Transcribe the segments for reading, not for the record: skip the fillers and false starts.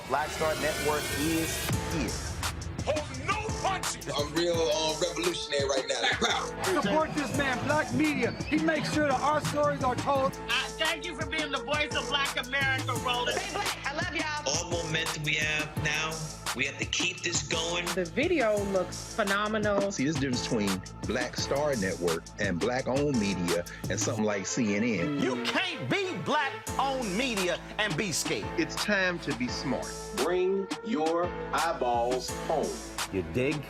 Black Star Network is here. Hold no punches. I'm real revolutionary right now. Support this man, Black Media. He makes sure that our stories are told. I Thank you for being the voice of Black America, Roland. Stay black. I love y'all. All momentum we have now, we have to keep this going. The video looks phenomenal. See, there's a difference between Black Star Network and Black-owned media and something like CNN. You can't be Black-owned media and be scared. It's time to be smart. Bring your eyeballs home. You dig?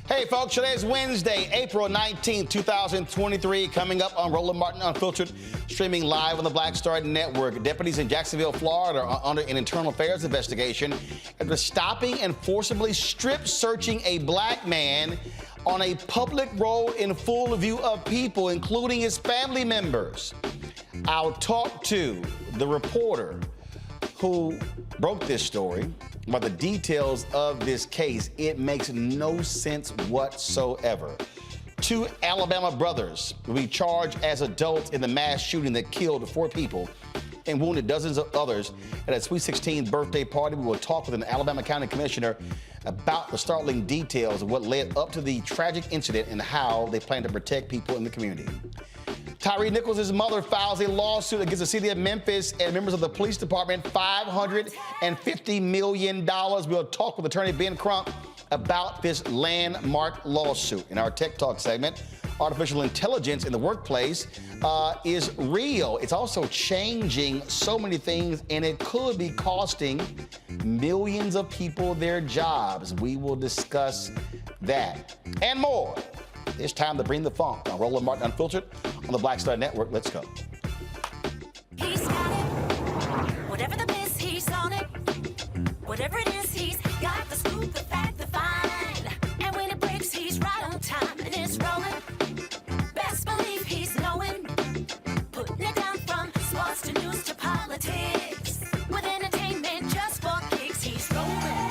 Hey, folks, today's Wednesday, April 19th, 2023. Coming up on Roland Martin Unfiltered, streaming live on the Black Star Network. Deputies in Jacksonville, Florida are under an internal affairs investigation after stopping and forcibly strip searching a black man on a public road in full view of people, including his family members. I'll talk to the reporter who broke this story about the details of this case. It makes no sense whatsoever. Two Alabama brothers will be charged as adults in the mass shooting that killed 4 people and wounded dozens of others at a Sweet 16 birthday party. We will talk with an Alabama County Commissioner about the startling details of what led up to the tragic incident and how they plan to protect people in the community. Tyre Nichols' mother files a lawsuit against the city of Memphis and members of the police department, $550 million. We'll talk with attorney Ben Crump about this landmark lawsuit. In our Tech Talk segment, artificial intelligence in the workplace is real. It's also changing so many things, and it could be costing millions of people their jobs. We will discuss that and more. It's time to bring the funk on Roland Martin Unfiltered on the Black Star Network. Let's go. He's got it. Whatever the miss, he's on it. Whatever it is, he's got the scoop, the fact, the find. And when it breaks, he's right on time and it's rolling. Best believe he's knowing. Putting it down from sports to news to politics. With entertainment just for kicks, he's rolling.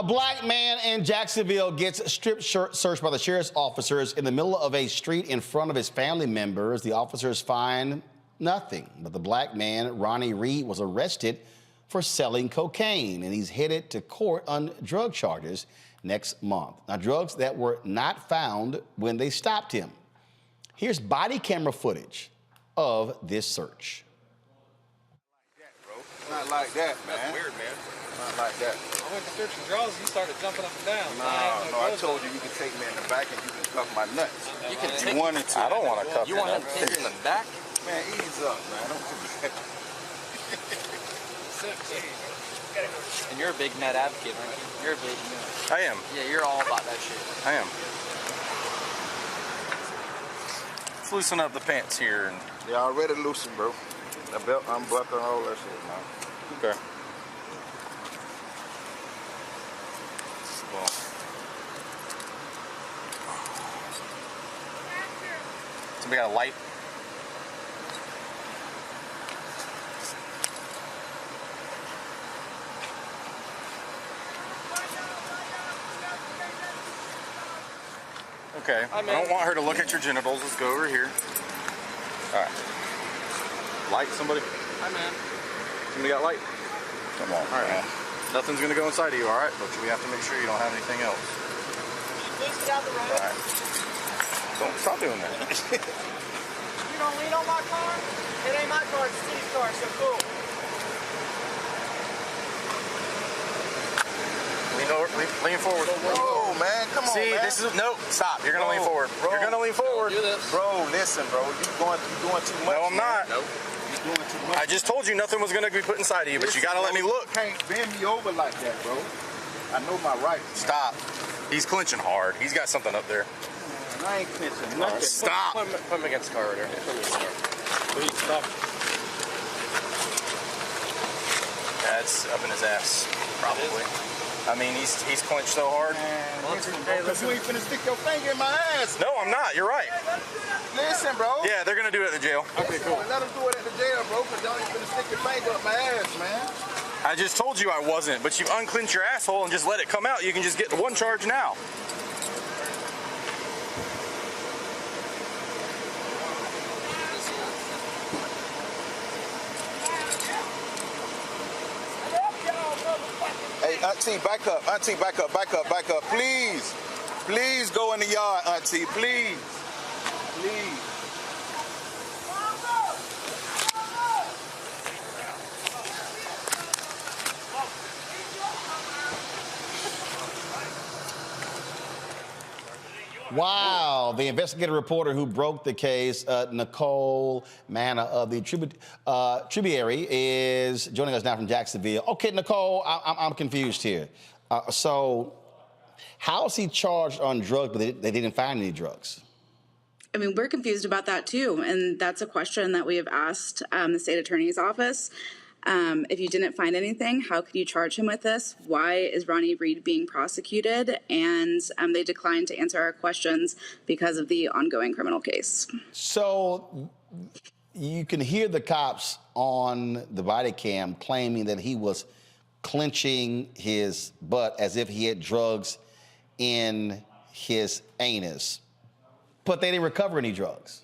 black man in Jacksonville gets strip searched by the sheriff's officers in the middle of a street in front of his family members. The officers find nothing, but the black man, Ronnie Reed, was arrested for selling cocaine, and he's headed to court on drug charges next month. Now, drugs that were not found when they stopped him. Here's body camera footage of this search. Not like that, man. That's weird, man. Not like that. I went to searching drugs and you started jumping up and down. No, I told you can take me in the back and you can cuff my nuts. You can You wanted to. I don't want to cuff you. You want him to take you in the back? Man, ease up, man. Don't do that. And you're a big net advocate, aren't you? You're a big net. I am. Yeah, you're all about that shit. I am. Let's loosen up the pants here. And They already loosened, bro. The belt unbuckling, all that shit, man. okay. Well. Somebody got a light? Okay. I don't want her to look at your genitals. Let's go over here. All right. Light, somebody? Hi, man. Somebody got light? Come on. All right. Nothing's going to go inside of you, all right? But we have to make sure you don't have anything else. Please get out the road. All right. Don't stop doing that. You don't lean on my car? It ain't my car, it's Steve's car, so cool. Lean forward. Bro, man, come on, See, man. this is no. Stop. You're gonna lean forward. Bro. You're gonna lean forward. Do this. Bro, listen, bro. You doing too much. No, I'm not. Nope. You doing too much. I just told you nothing was gonna be put inside of you, but you gotta let me look. You can't bend me over like that, bro. I know my rights. Stop. He's clenching hard. He's got something up there. Man, I ain't clenching nothing. Stop. Put him against the car right there. Please stop. That's up in his ass, probably. I mean, he's clenched so hard. You ain't finna stick your finger in my ass. No, I'm not. You're right. Listen, bro. Yeah, they're gonna do it at the jail. Okay, cool. Let them do it at the jail, bro, because y'all ain't finna stick your finger up my ass, man. I just told you I wasn't, but you unclench your asshole and just let it come out. You can just get the one charge now. Hey, Auntie, back up. Auntie, back up, back up, back up. Please. Please go in the yard, Auntie. Please. Please. Wow, the investigative reporter who broke the case, Nicole Manna of the Tributary, is joining us now from Jacksonville. Okay, Nicole, I'm confused here. So how is he charged on drugs, but they didn't find any drugs? I mean, we're confused about that too, and that's a question that we have asked the state attorney's office. If you didn't find anything, how could you charge him with this? Why is Ronnie Reed being prosecuted? And they declined to answer our questions because of the ongoing criminal case. So you can hear the cops on the body cam claiming that he was clenching his butt as if he had drugs in his anus, but they didn't recover any drugs.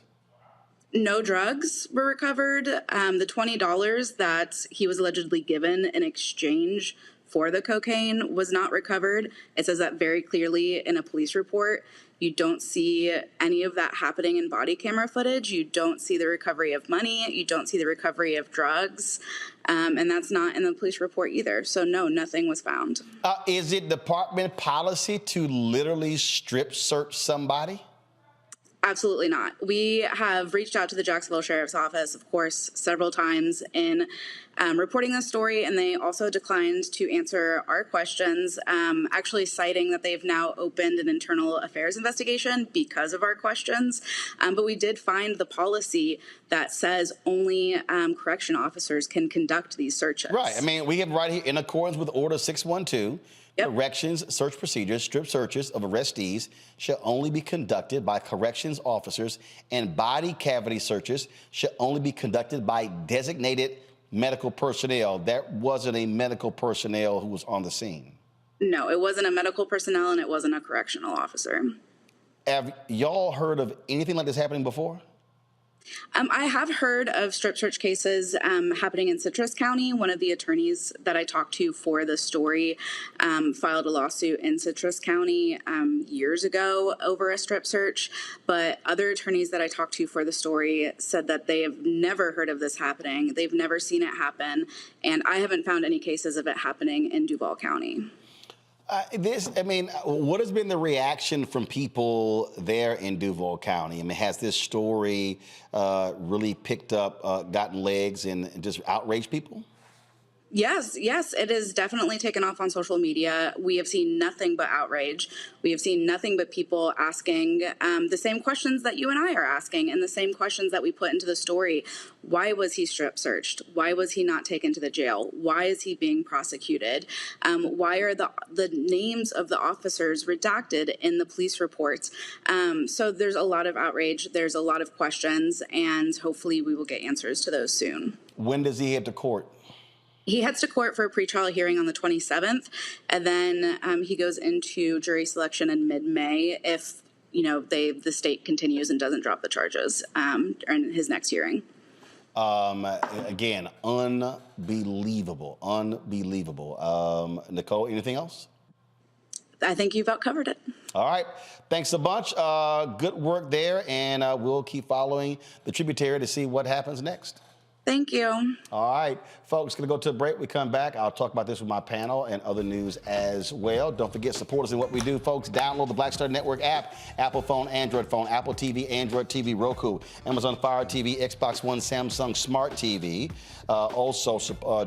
No drugs were recovered. The $20 that he was allegedly given in exchange for the cocaine was not recovered. It says that very clearly in a police report. You don't see any of that happening in body camera footage. You don't see the recovery of money. You don't see the recovery of drugs. And that's not in the police report either. So no, nothing was found. Is it department policy to literally strip search somebody? Absolutely not. We have reached out to the Jacksonville Sheriff's Office, of course, several times in reporting this story, and they also declined to answer our questions, actually citing that they've now opened an internal affairs investigation because of our questions. But we did find the policy that says only correction officers can conduct these searches. Right. I mean, we have right here, in accordance with Order 612, corrections search procedures, strip searches of arrestees shall only be conducted by corrections officers, and body cavity searches shall only be conducted by designated medical personnel. There wasn't a medical personnel who was on the scene. No, it wasn't a medical personnel and it wasn't a correctional officer. Have y'all heard of anything like this happening before? I have heard of strip search cases happening in Citrus County. One of the attorneys that I talked to for the story filed a lawsuit in Citrus County years ago over a strip search. But other attorneys that I talked to for the story said that they have never heard of this happening. They've never seen it happen. And I haven't found any cases of it happening in Duval County. What has been the reaction from people there in Duval County? I mean, has this story really picked up, gotten legs and just outraged people? Yes, it has definitely taken off on social media. We have seen nothing but outrage. We have seen nothing but people asking the same questions that you and I are asking and the same questions that we put into the story. Why was he strip searched? Why was he not taken to the jail? Why is he being prosecuted? Why are the names of the officers redacted in the police reports? So there's a lot of outrage. There's a lot of questions, and hopefully we will get answers to those soon. When does he head to court? He heads to court for a pretrial hearing on the 27th, and then he goes into jury selection in mid-May if, the state continues and doesn't drop the charges in his next hearing. Again, unbelievable. Nicole, anything else? I think you've covered it. All right. Thanks a bunch. Good work there, and we'll keep following the Tributary to see what happens next. Thank you. All right, folks, going to go to a break. We come back. I'll talk about this with my panel and other news as well. Don't forget, support us in what we do, folks. Download the Black Star Network app, Apple phone, Android phone, Apple TV, Android TV, Roku, Amazon Fire TV, Xbox One, Samsung Smart TV. Also,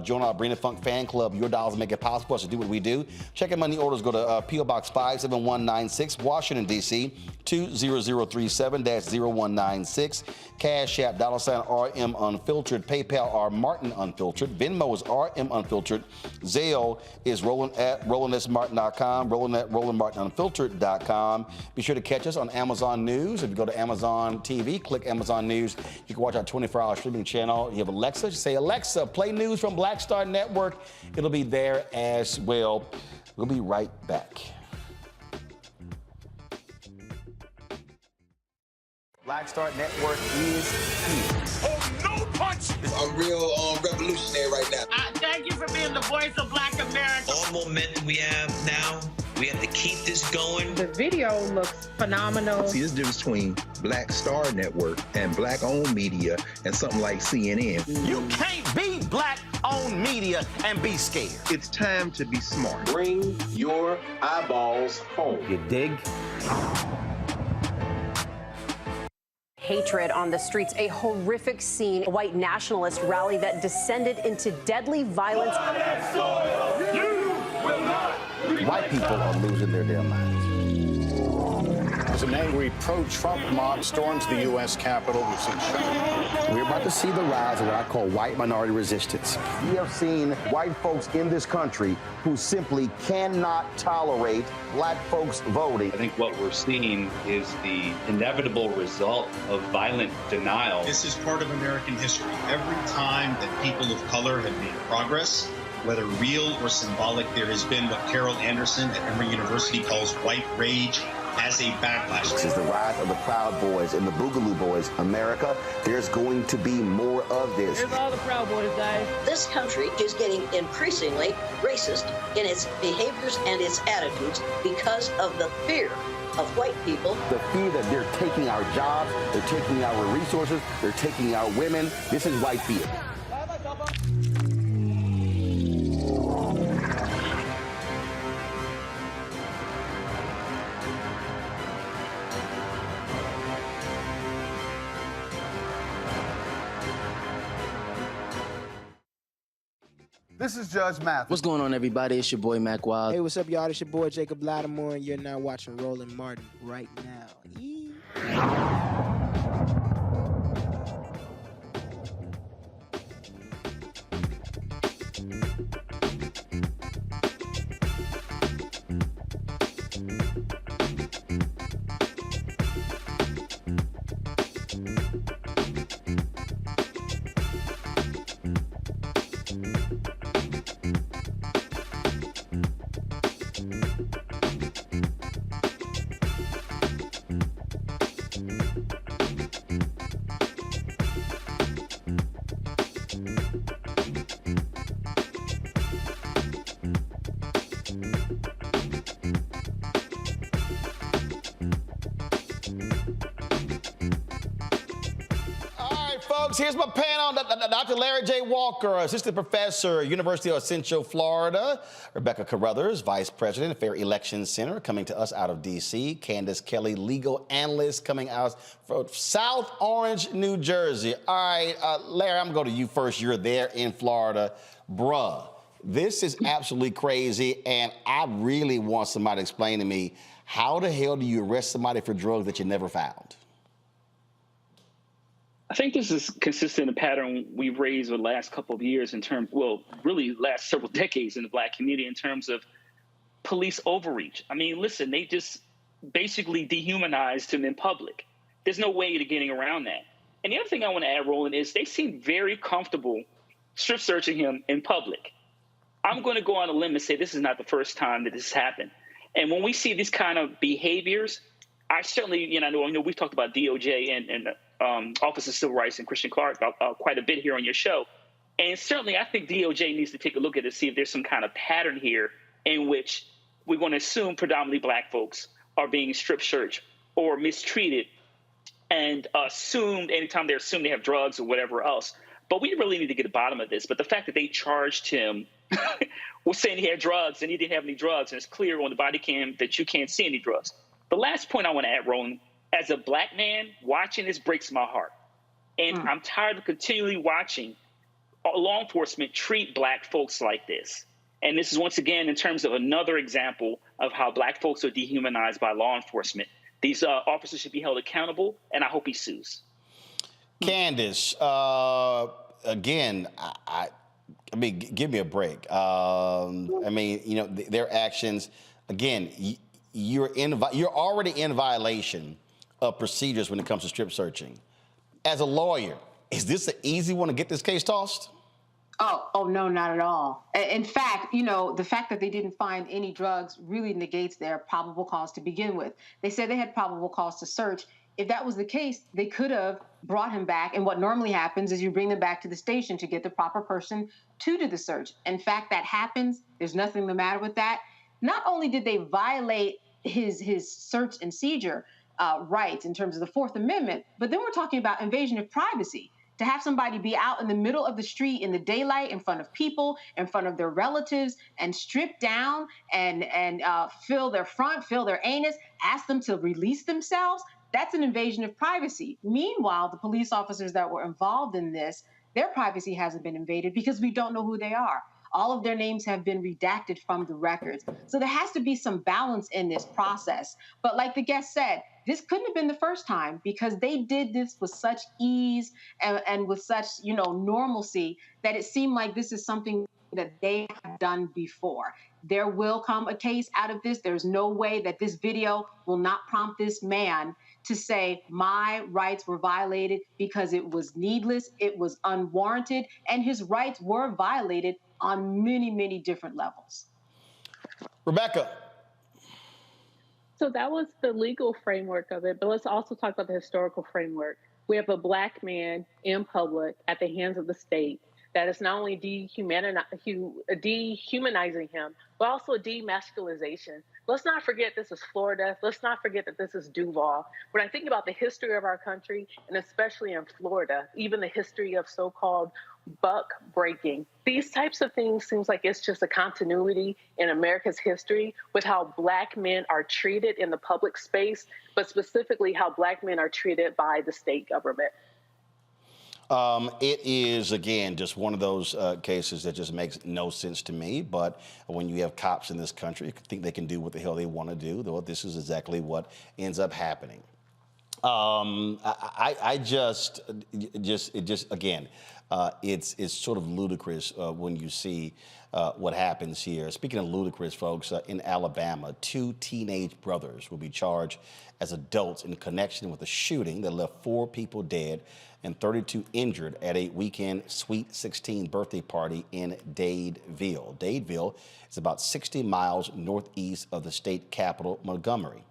join our Brina Funk fan club. Your dollars make it possible for us to do what we do. Check in money orders. Go to P.O. Box 57196, Washington, D.C., 20037-0196. Cash App, $RM Unfiltered. PayPal, R Martin Unfiltered. Venmo is RM Unfiltered. Zelle is Roland at RolandSMartin.com. Roland at RolandMartinUnfiltered.com. Be sure to catch us on Amazon News. If you go to Amazon TV, click Amazon News. You can watch our 24-hour streaming channel. You have Alexa. Just say, Alexa, play news from Black Star Network. It'll be there as well. We'll be right back. Black Star Network is here. Oh, no punch! I'm real revolutionary right now. Thank you for being the voice of Black America. All momentum we have now, we have to keep this going. The video looks phenomenal. See, there's a difference between Black Star Network and black-owned media and something like CNN. You can't be black-owned media and be scared. It's time to be smart. Bring your eyeballs home. You dig? Hatred on the streets, a horrific scene, a white nationalist rally that descended into deadly violence. White people are losing their damn minds. As an angry pro-Trump mob storms the U.S. Capitol, we've seen shooting. We're about to see the rise of what I call white minority resistance. We have seen white folks in this country who simply cannot tolerate black folks voting. I think what we're seeing is the inevitable result of violent denial. This is part of American history. Every time that people of color have made progress, whether real or symbolic, there has been what Carol Anderson at Emory University calls white rage as a backlash. This is the rise of the Proud Boys and the Boogaloo Boys. America, there's going to be more of this. Here's all the Proud Boys, guys. This country is getting increasingly racist in its behaviors and its attitudes because of the fear of white people. The fear that they're taking our jobs, they're taking our resources, they're taking our women. This is white fear. This is Judge Mathis. What's going on, everybody? It's your boy, Mac Wild. Hey, what's up, y'all? It's your boy, Jacob Lattimore, and you're now watching Roland Martin right now. folks. Here's my panel. Dr. Larry J. Walker, assistant professor, University of Central Florida. Rebecca Carruthers, vice president, Fair Election Center, coming to us out of D.C. Candace Kelly, legal analyst, coming out from South Orange, New Jersey. All right, Larry, I'm going to go to you first. You're there in Florida. Bruh, this is absolutely crazy, and I really want somebody to explain to me, how the hell do you arrest somebody for drugs that you never found? I think this is consistent in a pattern we've raised over the last couple of years in terms, well, really last several decades in the Black community in terms of police overreach. I mean, listen, they just basically dehumanized him in public. There's no way to getting around that. And the other thing I want to add, Roland, is they seem very comfortable strip searching him in public. I'm going to go on a limb and say this is not the first time that this has happened. And when we see these kind of behaviors, I certainly, I know we've talked about DOJ and Office of Civil Rights and Christian Clark quite a bit here on your show. And certainly I think DOJ needs to take a look at it to see if there's some kind of pattern here in which we're going to assume predominantly Black folks are being strip searched or mistreated and assumed anytime they're assumed they have drugs or whatever else. But we really need to get to the bottom of this. But the fact that they charged him with saying he had drugs and he didn't have any drugs, and it's clear on the body cam that you can't see any drugs. The last point I want to add, Roland, as a Black man, watching this breaks my heart. And I'm tired of continually watching law enforcement treat Black folks like this. And this is, once again, in terms of another example of how Black folks are dehumanized by law enforcement. These officers should be held accountable, and I hope he sues. Candace, again, I mean, give me a break. I mean, their actions, again, you're already in violation of procedures when it comes to strip searching. As a lawyer, is this an easy one to get this case tossed? Oh, no, not at all. In fact, the fact that they didn't find any drugs really negates their probable cause to begin with. They said they had probable cause to search. If that was the case, they could have brought him back. And what normally happens is you bring them back to the station to get the proper person to do the search. In fact, that happens. There's nothing the matter with that. Not only did they violate his search and seizure rights in terms of the Fourth Amendment, but then we're talking about invasion of privacy. To have somebody be out in the middle of the street in the daylight in front of people, in front of their relatives, and strip down and feel their front, feel their anus, ask them to release themselves, that's an invasion of privacy. Meanwhile, the police officers that were involved in this, their privacy hasn't been invaded because we don't know who they are. All of their names have been redacted from the records. So there has to be some balance in this process. But like the guest said, this couldn't have been the first time because they did this with such ease and with such, normalcy that it seemed like this is something that they have done before. There will come a case out of this. There's no way that this video will not prompt this man to say my rights were violated because it was needless, it was unwarranted, and his rights were violated on many, many different levels. Rebecca. So that was the legal framework of it, but let's also talk about the historical framework. We have a Black man in public at the hands of the state that is not only dehumanizing him, but also a demasculization. Let's not forget this is Florida. Let's not forget that this is Duval. When I think about the history of our country, and especially in Florida, even the history of so-called buck breaking, these types of things seems like it's just a continuity in America's history with how Black men are treated in the public space, but specifically how Black men are treated by the state government. It is, again, just one of those cases that just makes no sense to me. But when you have cops in this country, you think they can do what the hell they want to do, though this is exactly what ends up happening. It's sort of ludicrous when you see what happens here. Speaking of ludicrous, folks, in Alabama, 2 teenage brothers will be charged as adults in connection with a shooting that left 4 people dead and 32 injured at a weekend Sweet 16 birthday party in Dadeville. Dadeville is about 60 miles northeast of the state capital, Montgomery.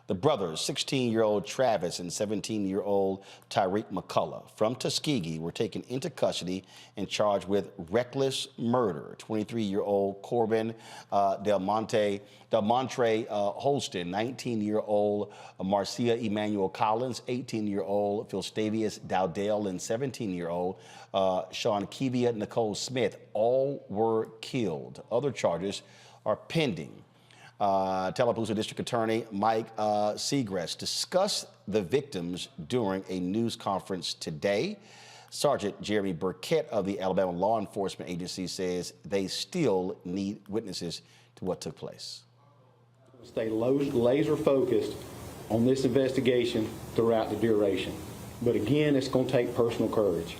The brothers, 16-year-old Travis and 17-year-old Tyre McCullough from Tuskegee, were taken into custody and charged with reckless murder. 23-year-old Corbin Del Montre Holston, 19-year-old Marcia Emmanuel Collins, 18-year-old Philstavius Dowdell, and 17-year-old Sean Kevia Nicole Smith. All were killed. Other charges are pending. Tallapoosa District Attorney Mike Segrest discussed the victims during a news conference today. Sergeant Jeremy Burkett of the Alabama Law Enforcement Agency says they still need witnesses to what took place. Stay laser focused on this investigation throughout the duration. But again, it's going to take personal courage.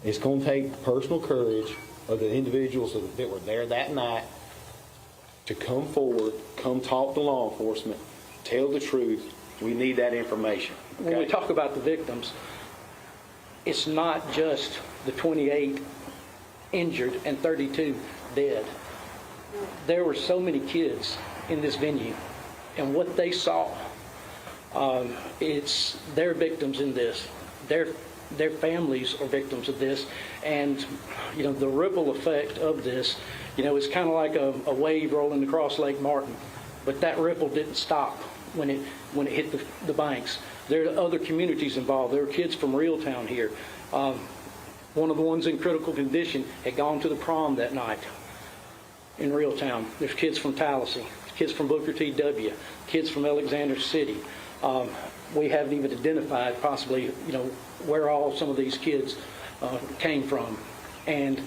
It's going to take personal courage of the individuals that were there that night to come forward, come talk to law enforcement, tell the truth. We need that information. Okay? When we talk about the victims, it's not just the 28 injured and 32 dead. There were so many kids in this venue, and what they saw, they're victims in this. Their families are victims of this, and the ripple effect of this, it's kind of like a wave rolling across Lake Martin, but that ripple didn't stop when it hit the banks. There are other communities involved. There are kids from Reeltown here. One of the ones in critical condition had gone to the prom that night in Reeltown. There's kids from Tallahassee, kids from Booker T. W., kids from Alexander City. We haven't even identified possibly, where all some of these kids came from. And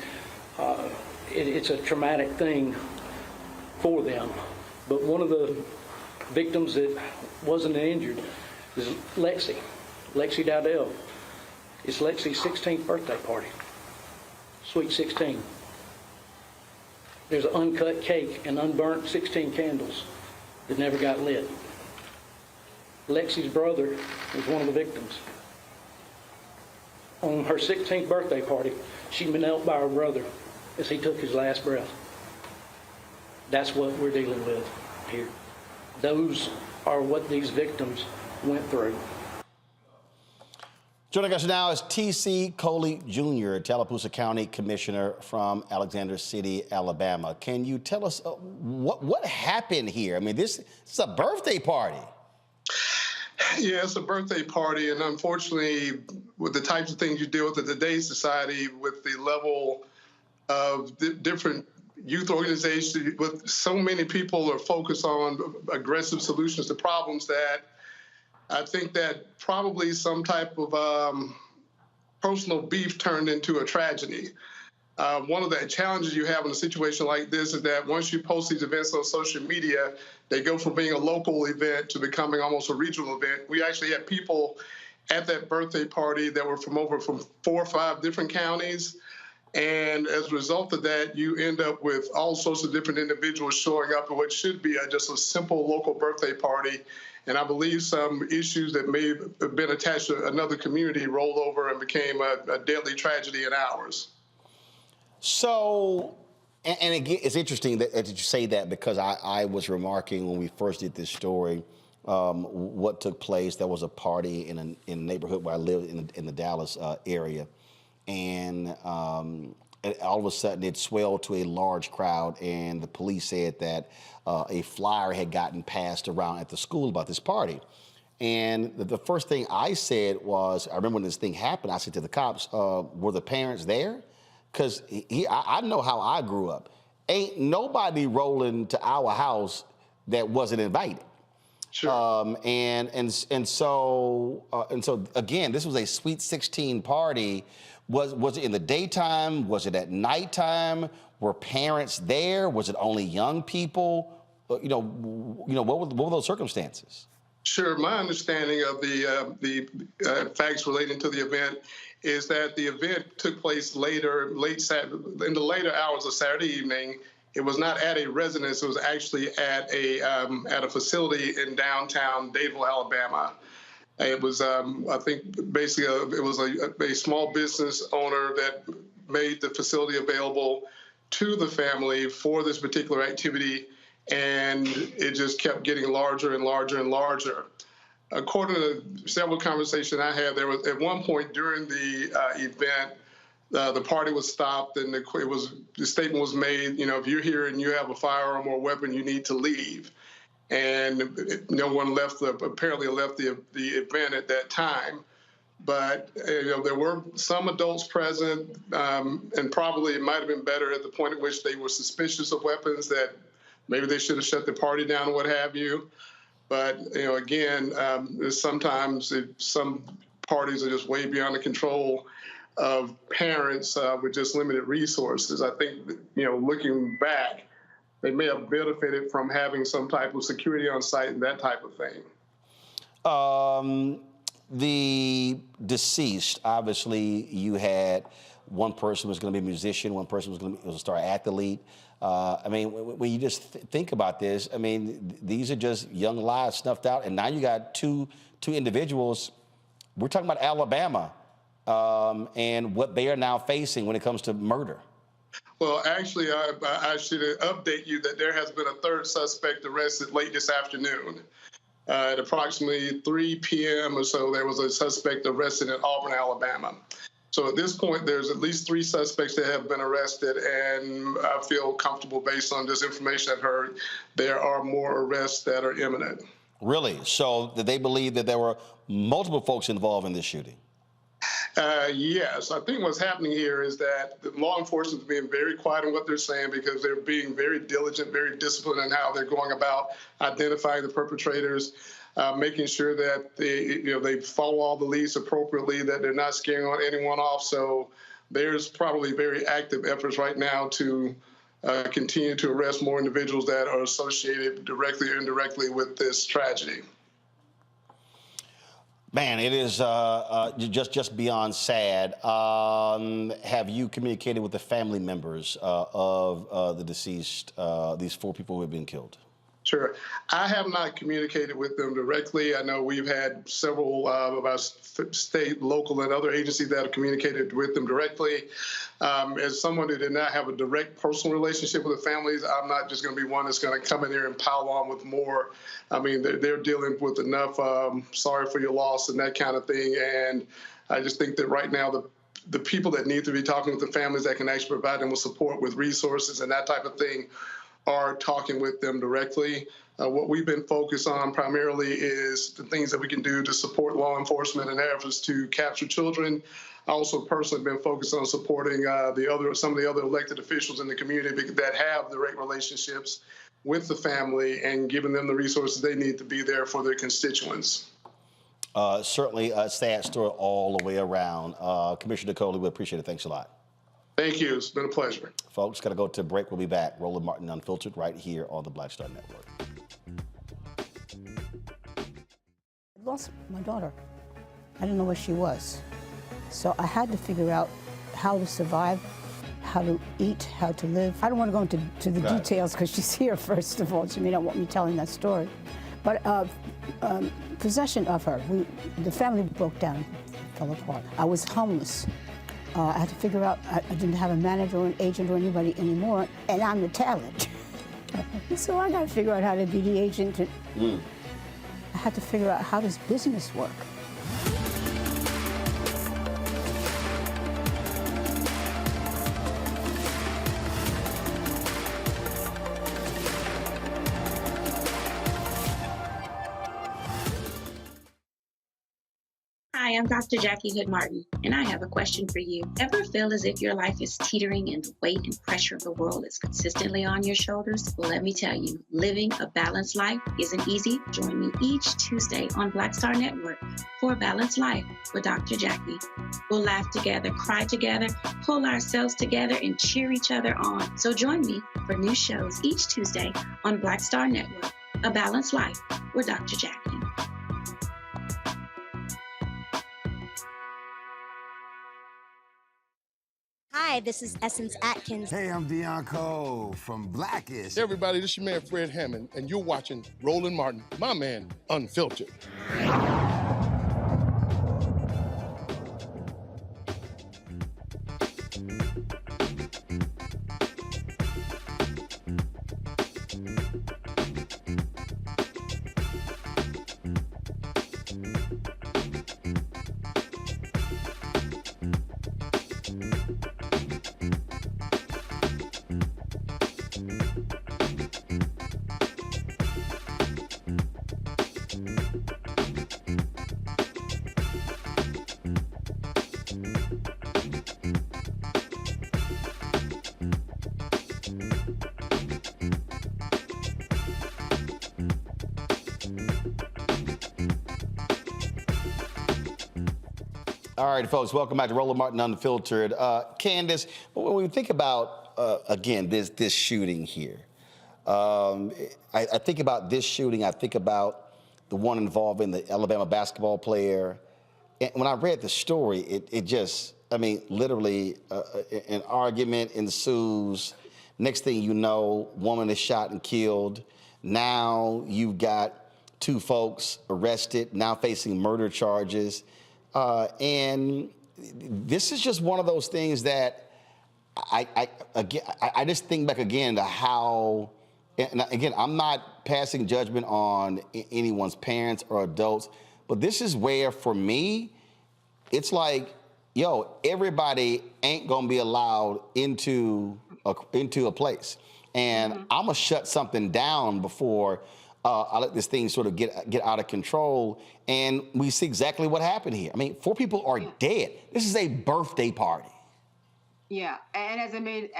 it's a traumatic thing for them. But one of the victims that wasn't injured is Lexi Dowdell. It's Lexi's 16th birthday party, sweet 16. There's an uncut cake and unburnt 16 candles that never got lit. Lexi's brother was one of the victims. On her 16th birthday party, she knelt by her brother as he took his last breath. That's what we're dealing with here. Those are what these victims went through. Joining us now is T.C. Coley Jr., Tallapoosa County Commissioner from Alexander City, Alabama. Can you tell us what happened here? I mean, this is a birthday party. Yeah, it's a birthday party, and unfortunately, with the types of things you deal with in today's society, with the level of different youth organizations, with so many people are focused on aggressive solutions to problems, that I think that probably some type of personal beef turned into a tragedy. One of the challenges you have in a situation like this is that once you post these events on social media, they go from being a local event to becoming almost a regional event. We actually had people at that birthday party that were from 4 or 5 different counties. And as a result of that, you end up with all sorts of different individuals showing up at what should be just a simple local birthday party. And I believe some issues that may have been attached to another community rolled over and became a deadly tragedy in ours. So, and again, it's interesting that you say that, because I was remarking when we first did this story what took place. There was a party in a neighborhood where I lived in the Dallas area. And all of a sudden it swelled to a large crowd, and the police said that a flyer had gotten passed around at the school about this party. And the first thing I said was, I remember when this thing happened, I said to the cops, were the parents there? Because I know how I grew up. Ain't nobody rolling to our house that wasn't invited. Sure. And so again, this was a Sweet 16 party. Was it in the daytime? Was it at nighttime? Were parents there? Was it only young people? What were those circumstances? Sure. My understanding of the facts relating to the event is that the event took place in the later hours of Saturday evening. It was not at a residence. It was actually at a facility in downtown Dadeville, Alabama. It was, I think, basically it was a small business owner that made the facility available to the family for this particular activity. and it just kept getting larger and larger and larger. According to several conversations I had, there was at one point during the event, the party was stopped, and the statement was made, if you're here and you have a firearm or a weapon, you need to leave. And no one apparently left the event at that time. But there were some adults present, and probably it might have been better at the point at which they were suspicious of weapons, that maybe they should have shut the party down or what have you. But again, sometimes some parties are just way beyond the control of parents with just limited resources. I think looking back, they may have benefited from having some type of security on site and that type of thing. The deceased, obviously, you had one person was going to be a musician, one person was a star athlete. I mean, when you just think about this, I mean, these are just young lives snuffed out, and now you got two individuals. We're talking about Alabama and what they are now facing when it comes to murder. Well, actually, I should update you that there has been a third suspect arrested late this afternoon. At approximately 3 p.m. or so, there was a suspect arrested in Auburn, Alabama. So at this point, there's at least 3 suspects that have been arrested, and I feel comfortable based on this information I've heard, there are more arrests that are imminent. Really? So did they believe that there were multiple folks involved in this shooting? Yes. I think what's happening here is that the law enforcement is being very quiet on what they're saying because they're being very diligent, very disciplined in how they're going about identifying the perpetrators, making sure that they follow all the leads appropriately, that they're not scaring anyone off. So there's probably very active efforts right now to continue to arrest more individuals that are associated directly or indirectly with this tragedy. Man, it is just beyond sad. Have you communicated with the family members of the deceased, these 4 people who have been killed? Sure. I have not communicated with them directly. I know we've had several of our state, local, and other agencies that have communicated with them directly. As someone who did not have a direct personal relationship with the families, I'm not just going to be one that's going to come in here and pile on with more. I mean, they're dealing with enough sorry for your loss and that kind of thing. And I just think that right now, the people that need to be talking with the families that can actually provide them with support, with resources and that type of thing, are talking with them directly. What we've been focused on primarily is the things that we can do to support law enforcement in their efforts to capture children. I also personally been focused on supporting some of the other elected officials in the community that have direct relationships with the family and giving them the resources they need to be there for their constituents. Certainly a sad story all the way around. Commissioner Coley, we appreciate it. Thanks a lot. Thank you. It's been a pleasure. Folks, got to go to a break. We'll be back. Roland Martin Unfiltered right here on the Black Star Network. I lost my daughter. I didn't know where she was. So I had to figure out how to survive, how to eat, how to live. I don't want to go into the details because she's here, first of all. She may not want me telling that story. But possession of her, the family broke down, fell apart. I was homeless. I had to figure out, I didn't have a manager or an agent or anybody anymore, and I'm the talent. So I got to figure out how to be the agent. I had to figure out, how does business work? Hi, I'm Dr. Jackie Hood Martin, and I have a question for you. Ever feel as if your life is teetering and the weight and pressure of the world is consistently on your shoulders? Well, let me tell you, living a balanced life isn't easy. Join me each Tuesday on Black Star Network for A Balanced Life with Dr. Jackie. We'll laugh together, cry together, pull ourselves together, and cheer each other on. So join me for new shows each Tuesday on Black Star Network, A Balanced Life with Dr. Jackie. Hi, this is Essence Atkins. Hey, I'm Deion Cole from Blackish. Hey everybody, this is your man Fred Hammond, and you're watching Roland Martin, my man, Unfiltered. All right, folks, welcome back to Roland Martin Unfiltered. Candace, when we think about, again, this shooting here, I think about this shooting, I think about the one involving the Alabama basketball player. And when I read the story, it just, I mean, literally an argument ensues. Next thing you know, woman is shot and killed. Now you've got 2 folks arrested, now facing murder charges. And this is just one of those things that I just think back again to how, and again, I'm not passing judgment on anyone's parents or adults, but this is where, for me, it's like, yo, everybody ain't gonna be allowed into a place. And I'm gonna shut something down before I let this thing sort of get out of control. And we see exactly what happened here. I mean, 4 people are dead. This is a birthday party. Yeah, and as I made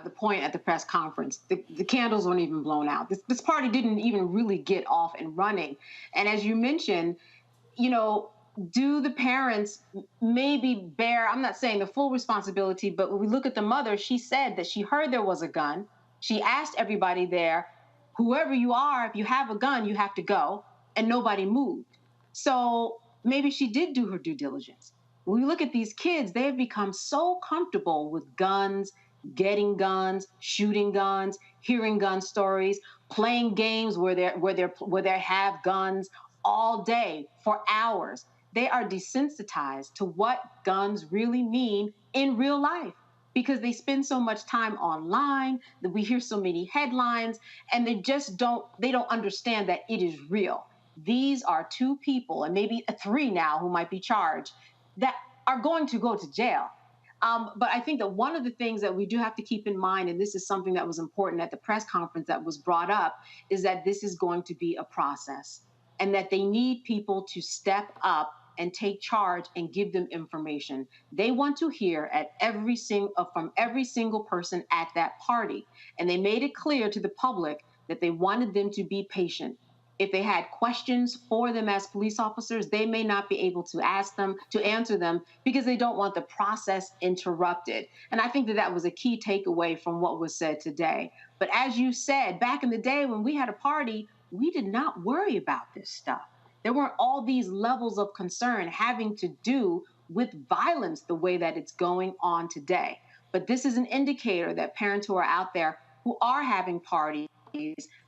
the point at the press conference, the candles weren't even blown out. This party didn't even really get off and running. And as you mentioned, you know, do the parents maybe bear, I'm not saying the full responsibility, but when we look at the mother, she said that she heard there was a gun. She asked everybody there, whoever you are, if you have a gun, you have to go, and nobody moved. So maybe she did do her due diligence. When we look at these kids, they have become so comfortable with guns, getting guns, shooting guns, hearing gun stories, playing games where they have guns all day for hours. They are desensitized to what guns really mean in real life, because they spend so much time online, that we hear so many headlines, and they don't understand that it is real. These are 2 people, and maybe 3 now who might be charged, that are going to go to jail. But I think that one of the things that we do have to keep in mind, and this is something that was important at the press conference that was brought up, is that this is going to be a process, and that they need people to step up and take charge and give them information. They want to hear from every single person at that party. And they made it clear to the public that they wanted them to be patient. If they had questions for them as police officers, they may not be able to answer them because they don't want the process interrupted. And I think that was a key takeaway from what was said today. But as you said, back in the day when we had a party, we did not worry about this stuff. There weren't all these levels of concern having to do with violence the way that it's going on today. But this is an indicator that parents who are out there who are having parties,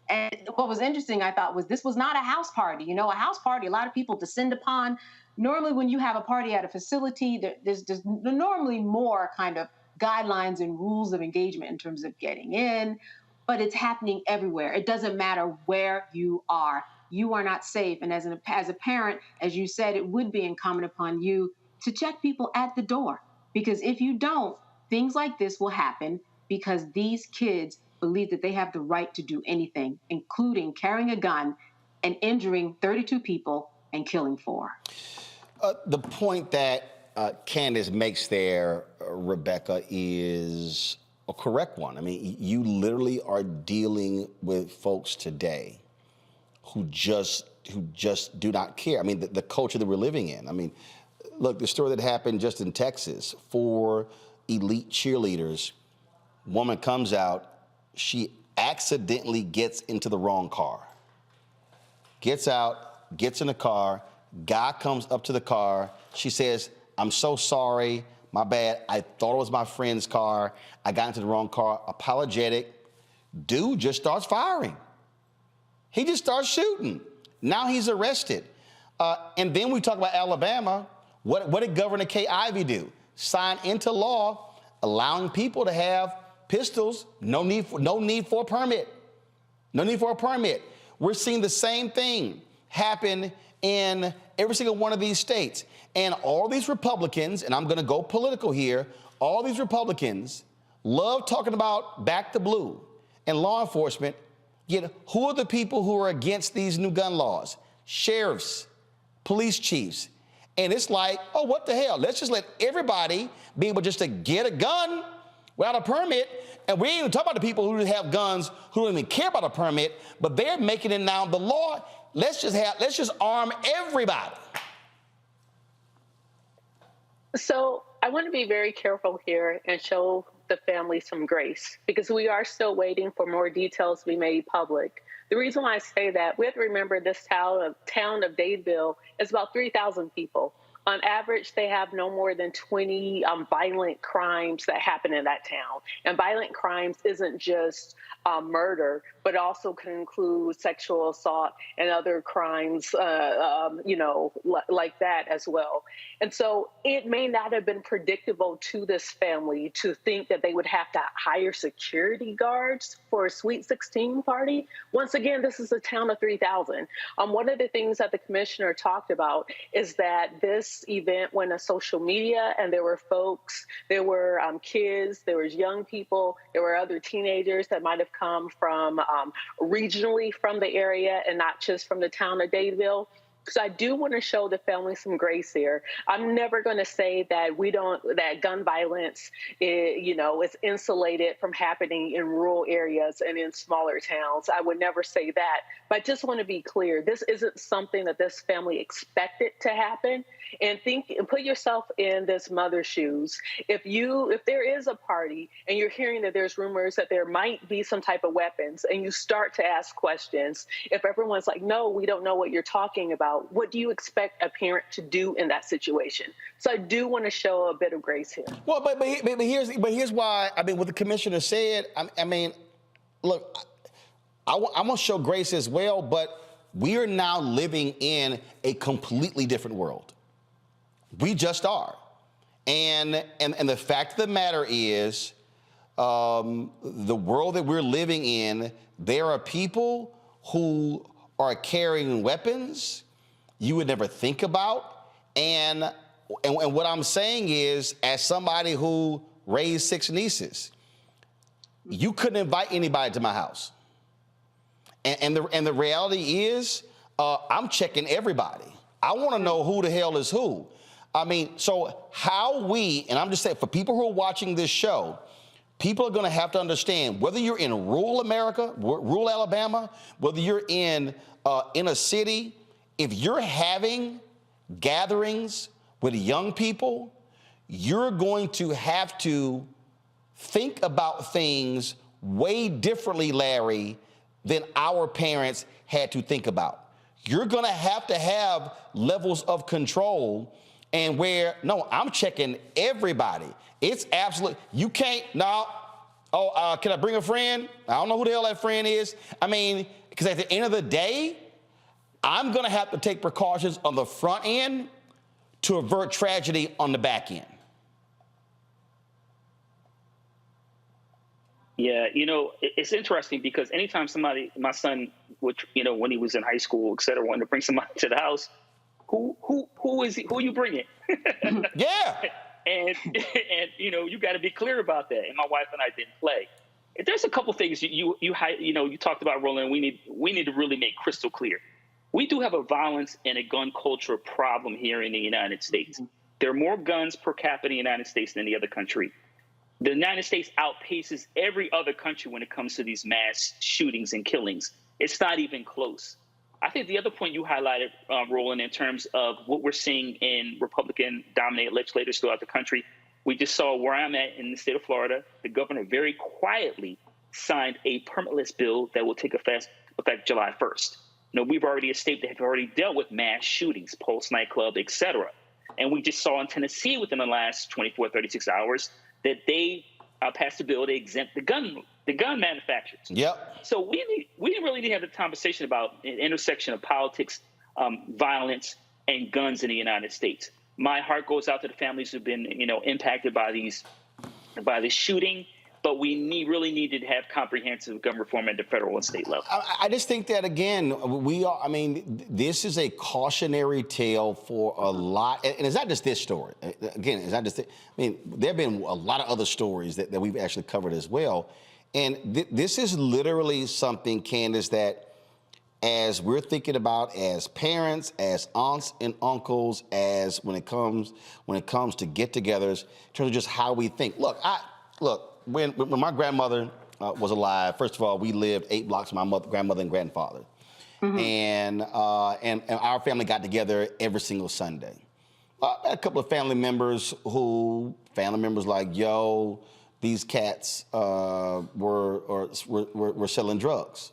and what was interesting, I thought, was this was not a house party. You know, a house party, a lot of people descend upon. Normally when you have a party at a facility, there's normally more kind of guidelines and rules of engagement in terms of getting in, but it's happening everywhere. It doesn't matter where you are. You are not safe. And as a parent, as you said, it would be incumbent upon you to check people at the door. Because if you don't, things like this will happen because these kids believe that they have the right to do anything, including carrying a gun and injuring 32 people and killing 4. The point that Candace makes there, Rebecca, is a correct one. I mean, you literally are dealing with folks today who just do not care. I mean, the culture that we're living in. I mean, look, the story that happened just in Texas, 4 elite cheerleaders, woman comes out, she accidentally gets into the wrong car. Gets out, gets in the car, guy comes up to the car, she says, "I'm so sorry, my bad, I thought it was my friend's car, I got into the wrong car," apologetic. Dude just starts firing. He just starts shooting. Now he's arrested. And then we talk about Alabama. What did Governor Kay Ivey do? Sign into law allowing people to have pistols, no need for a permit. No need for a permit. We're seeing the same thing happen in every single one of these states. And all these Republicans, and I'm going to go political here, all these Republicans love talking about back to blue and law enforcement. Yet who are the people who are against these new gun laws? Sheriffs, police chiefs. And it's like, oh, what the hell? Let's just let everybody be able just to get a gun without a permit. And we ain't even talking about the people who have guns who don't even care about a permit, but they're making it now the law. Let's just arm everybody. So I want to be very careful here and show the family some grace because we are still waiting for more details to be made public. The reason why I say that, we have to remember this town of Dadeville is about 3,000 people. On average, they have no more than 20 violent crimes that happen in that town. And violent crimes isn't just murder, but also can include sexual assault and other crimes, like that as well. And so it may not have been predictable to this family to think that they would have to hire security guards for a Sweet 16 party. Once again, this is a town of 3,000. One of the things that the commissioner talked about is that this event went on social media, and there were folks, there were kids, there was young people, there were other teenagers that might have come from regionally from the area and not just from the town of Dadeville. So I do want to show the family some grace here. I'm never going to say that that gun violence is insulated from happening in rural areas and in smaller towns. I would never say that. But I just want to be clear. This isn't something that this family expected to happen. And put yourself in this mother's shoes. If there is a party and you're hearing that there's rumors that there might be some type of weapons, and you start to ask questions, if everyone's like, no, we don't know what you're talking about, what do you expect a parent to do in that situation? So I do want to show a bit of grace here. Well, but here's why. I mean, what the commissioner said. I mean, look, I want to show grace as well, but we are now living in a completely different world. We just are. And the fact of the matter is, the world that we're living in, there are people who are carrying weapons you would never think about. And what I'm saying is, as somebody who raised 6 nieces, you couldn't invite anybody to my house. And the reality is, I'm checking everybody. I want to know who the hell is who. I mean, so how and I'm just saying, for people who are watching this show, people are going to have to understand, whether you're in rural America, rural Alabama, whether you're in a city, if you're having gatherings with young people, you're going to have to think about things way differently, Larry, than our parents had to think about. You're going to have levels of control. And no, I'm checking everybody. It's absolute. You can't, no. Oh, can I bring a friend? I don't know who the hell that friend is. I mean, because at the end of the day, I'm going to have to take precautions on the front end to avert tragedy on the back end. Yeah, it's interesting because anytime my son, which, when he was in high school, et cetera, wanted to bring somebody to the house, who is he? Who are you bringing? Yeah. And you got to be clear about that. And my wife and I didn't play. There's a couple things you talked about, Roland. We need to really make crystal clear. We do have a violence and a gun culture problem here in the United States. There are more guns per capita in the United States than any other country. The United States outpaces every other country when it comes to these mass shootings and killings. It's not even close. I think the other point you highlighted, Roland, in terms of what we're seeing in Republican-dominated legislators throughout the country, we just saw where I'm at in the state of Florida. The governor very quietly signed a permitless bill that will take effect July 1st. We've already a state that have already dealt with mass shootings, Pulse nightclub, et cetera. And we just saw in Tennessee within the last 24, 36 hours that they passed a bill to exempt the gun manufacturers. Yep. So we really need to have a conversation about an intersection of politics, violence, and guns in the United States. My heart goes out to the families who've been, impacted by this shooting. But we really need to have comprehensive gun reform at the federal and state level. I just think that, again, this is a cautionary tale for a lot. And it's not just this story. Again, it's not just, there have been a lot of other stories that we've actually covered as well. And this is literally something, Candace, that as we're thinking about as parents, as aunts and uncles, as when it comes to get-togethers, in terms of just how we think. Look, when my grandmother was alive, first of all, we lived 8 blocks from my grandmother and grandfather. Mm-hmm. And our family got together every single Sunday. I had a couple of family members like, yo, these cats were selling drugs.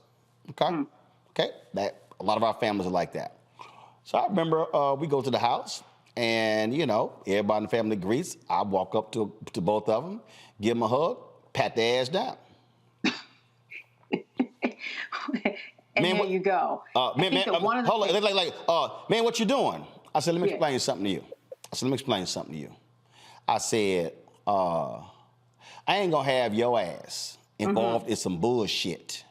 Okay? Okay? A lot of our families are like that. So I remember we go to the house, and, you know, everybody in the family greets. I walk up to both of them, give them a hug, pat their ass down. And there you go. Hold on. Man, what you doing? I said, let me explain something to you. I said, I ain't gonna have your ass involved in some bullshit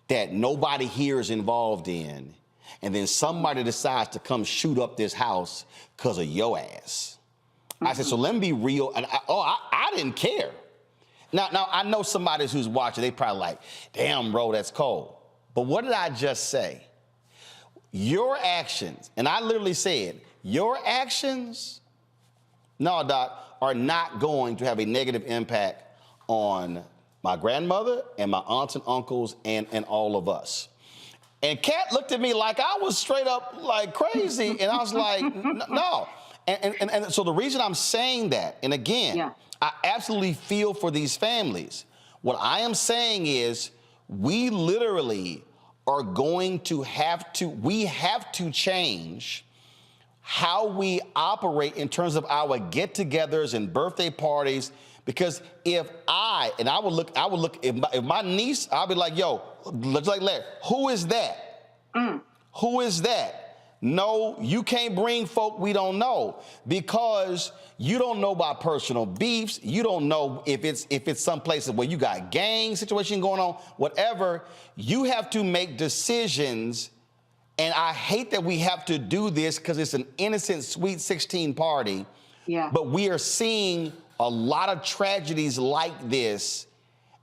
that nobody here is involved in, and then somebody decides to come shoot up this house because of your ass. I said, so let me be real. And I didn't care. Now, I know somebody who's watching, they probably like, damn, bro, that's cold. But what did I just say? Your actions, and I literally said, your actions, no, Doc, are not going to have a negative impact on my grandmother and my aunts and uncles and all of us. And Kat looked at me like I was straight up like crazy, and I was like, no. And so the reason I'm saying that, and again, I absolutely feel for these families. What I am saying is we literally are going to have to change how we operate in terms of our get-togethers and birthday parties, because if my niece, I'll be like, yo, looks like Larry, who is that? Who is that? No, you can't bring folk we don't know, because you don't know about personal beefs. You don't know if it's some places where you got gang situation going on, whatever. You have to make decisions. And I hate that we have to do this because it's an innocent Sweet 16 party. Yeah. But we are seeing a lot of tragedies like this,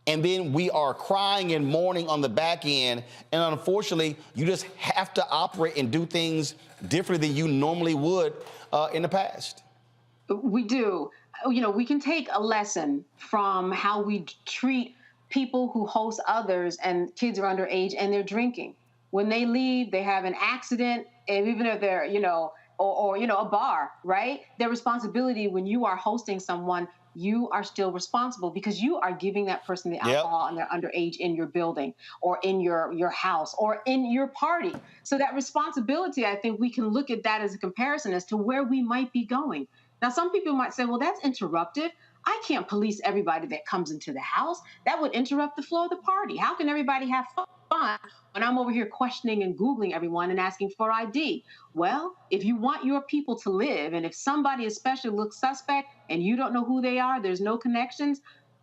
and then we are crying and mourning on the back end. And unfortunately, you just have to operate and do things differently than you normally would in the past. We do. You know, we can take a lesson from how we treat people who host others and kids are underage and they're drinking. When they leave, they have an accident, and even if they're, or a bar, right? Their responsibility when you are hosting someone, you are still responsible because you are giving that person the alcohol and they're underage in your building or in your house or in your party. So that responsibility, I think we can look at that as a comparison as to where we might be going. Now, some people might say, well, that's interruptive. I can't police everybody that comes into the house. That would interrupt the flow of the party. How can everybody have fun when I'm over here questioning and Googling everyone and asking for ID? Well, if you want your people to live, and if somebody especially looks suspect and you don't know who they are, there's no connections,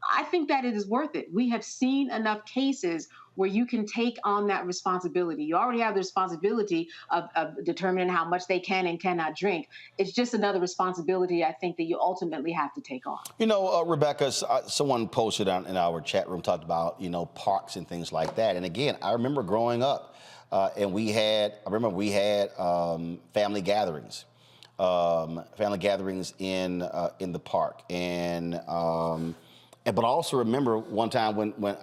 I think that it is worth it. We have seen enough cases where you can take on that responsibility. You already have the responsibility of determining how much they can and cannot drink. It's just another responsibility, I think, that you ultimately have to take on. You know, Rebecca, someone posted in our chat room, talked about, parks and things like that. And again, I remember growing up and we had family gatherings. In the park, but I also remember one time when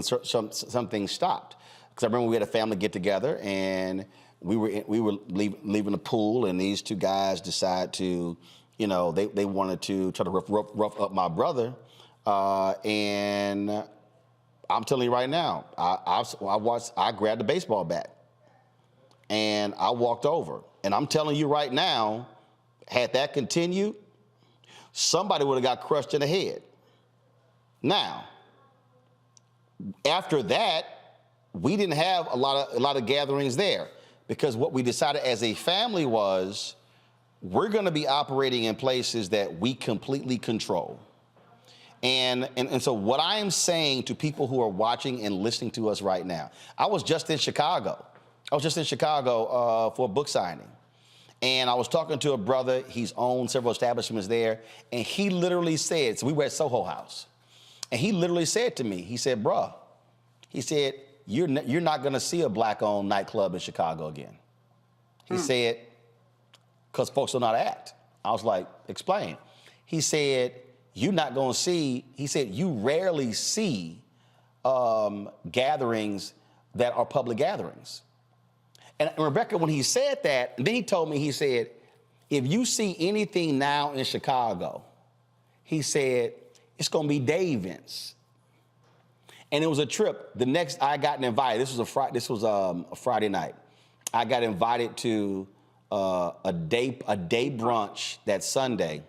some things stopped, because I remember we had a family get together and we were leaving the pool, and these two guys decided to, they wanted to try to rough up my brother, and I'm telling you right now, I grabbed the baseball bat and I walked over, and I'm telling you right now, had that continued, somebody would have got crushed in the head. Now, after that, we didn't have a lot of gatherings there, because what we decided as a family was we're going to be operating in places that we completely control. And so what I am saying to people who are watching and listening to us right now, I was just in Chicago. For a book signing. And I was talking to a brother, he's owned several establishments there, and he literally said, so we were at Soho House, and he literally said to me, he said, bruh, he said, you're not gonna see a black-owned nightclub in Chicago again. He said, because folks don't know how to act. I was like, explain. He said, you're not gonna see, he said, you rarely see gatherings that are public gatherings. And Rebecca, when he said that, then he told me, he said, if you see anything now in Chicago, he said, it's going to be Davin's. And it was a trip. The next, I got invited. This was a Friday night. I got invited to a day brunch that Sunday.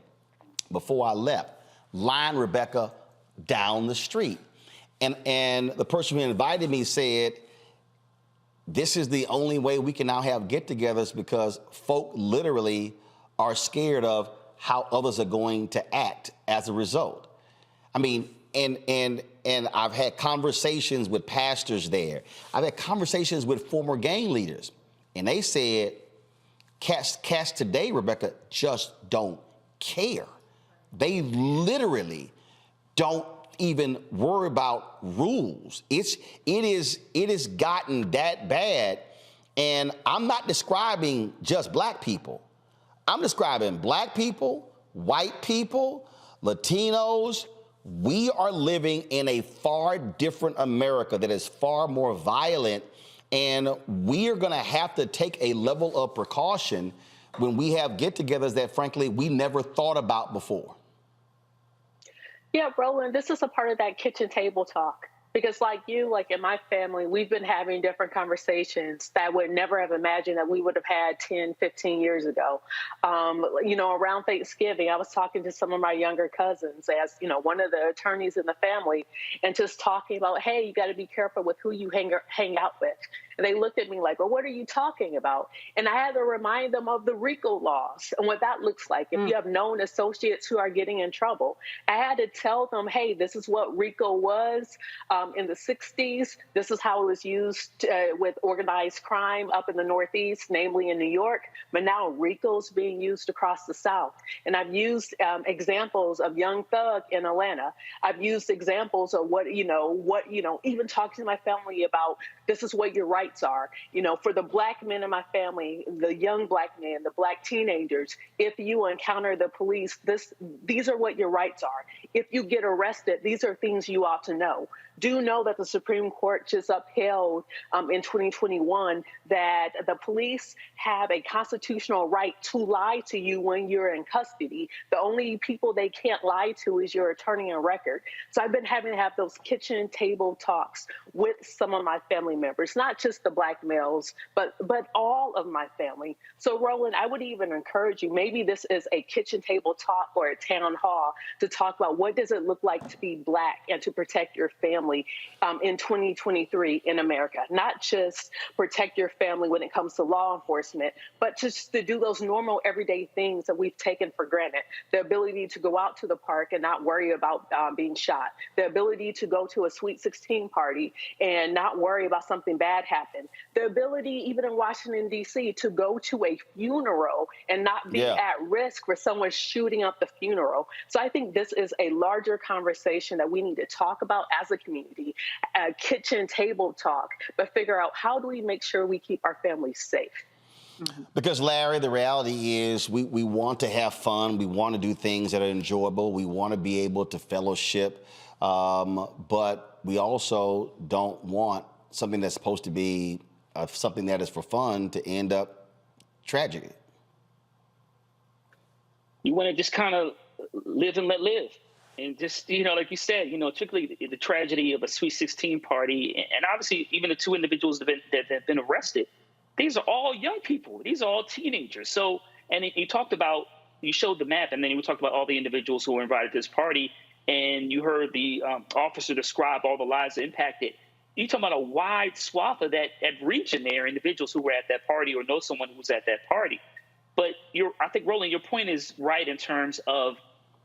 Before I left, line Rebecca down the street, and the person who invited me said, "This is the only way we can now have get-togethers because folk literally are scared of how others are going to act as a result." I mean, and I've had conversations with pastors there. I've had conversations with former gang leaders, and they said, cats today, Rebecca, just don't care. They literally don't even worry about rules. It is gotten that bad, and I'm not describing just black people. I'm describing black people, white people, Latinos. We are living in a far different America that is far more violent, and we are going to have to take a level of precaution when we have get-togethers that, frankly, we never thought about before. Yeah, Roland, this is a part of that kitchen table talk. Because like you, like in my family, we've been having different conversations that would never have imagined that we would have had 10, 15 years ago. Around Thanksgiving, I was talking to some of my younger cousins as, one of the attorneys in the family, and just talking about, hey, you got to be careful with who you hang out with. And they looked at me like, well, what are you talking about? And I had to remind them of the RICO laws and what that looks like. If you have known associates who are getting in trouble, I had to tell them, hey, this is what RICO was in the 60s. This is how it was used with organized crime up in the Northeast, namely in New York. But now RICO's being used across the South. And I've used examples of Young Thug in Atlanta. I've used examples of even talking to my family about this is what your rights are. For the black men in my family, the young black men, the black teenagers, if you encounter the police, these are what your rights are. If you get arrested, these are things you ought to know. Do know that the Supreme Court just upheld in 2021 that the police have a constitutional right to lie to you when you're in custody. The only people they can't lie to is your attorney and record. So I've been having to have those kitchen table talks with some of my family members, not just the black males, but all of my family. So Roland, I would even encourage you, maybe this is a kitchen table talk or a town hall to talk about what does it look like to be black and to protect your family in 2023 in America. Not just protect your family when it comes to law enforcement, but just to do those normal everyday things that we've taken for granted. The ability to go out to the park and not worry about being shot. The ability to go to a Sweet 16 party and not worry about something bad happen. The ability, even in Washington, D.C., to go to a funeral and not be at risk for someone shooting up the funeral. So I think this is a larger conversation that we need to talk about as a community, a kitchen table talk, but figure out how do we make sure we keep our families safe. Because, Larry, the reality is we want to have fun. We want to do things that are enjoyable. We want to be able to fellowship. But we also don't want something that's supposed to be something that is for fun to end up tragedy. You want to just kind of live and let live. And just, like you said, particularly the tragedy of a Sweet 16 party, and obviously even the two individuals that have been arrested, these are all young people. These are all teenagers. So, and you showed the map, and then you talked about all the individuals who were invited to this party, and you heard the officer describe all the lives impacted. You're talking about a wide swath of that region there, individuals who were at that party or know someone who was at that party. But I think, Roland, your point is right in terms of,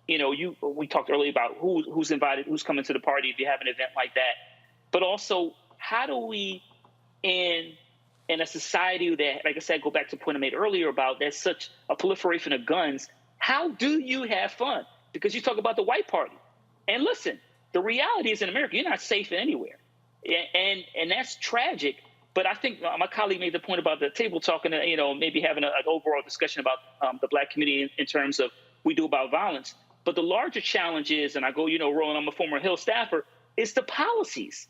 we talked earlier about who's invited, who's coming to the party if you have an event like that. But also, how do we, in a society that, like I said, go back to the point I made earlier about there's such a proliferation of guns, how do you have fun? Because you talk about the white party. And listen, the reality is in America, you're not safe anywhere. And that's tragic. But I think my colleague made the point about the table talk and, maybe having an overall discussion about the black community in terms of we do about violence. But the larger challenge is, and I go, Roland, I'm a former Hill staffer, is the policies.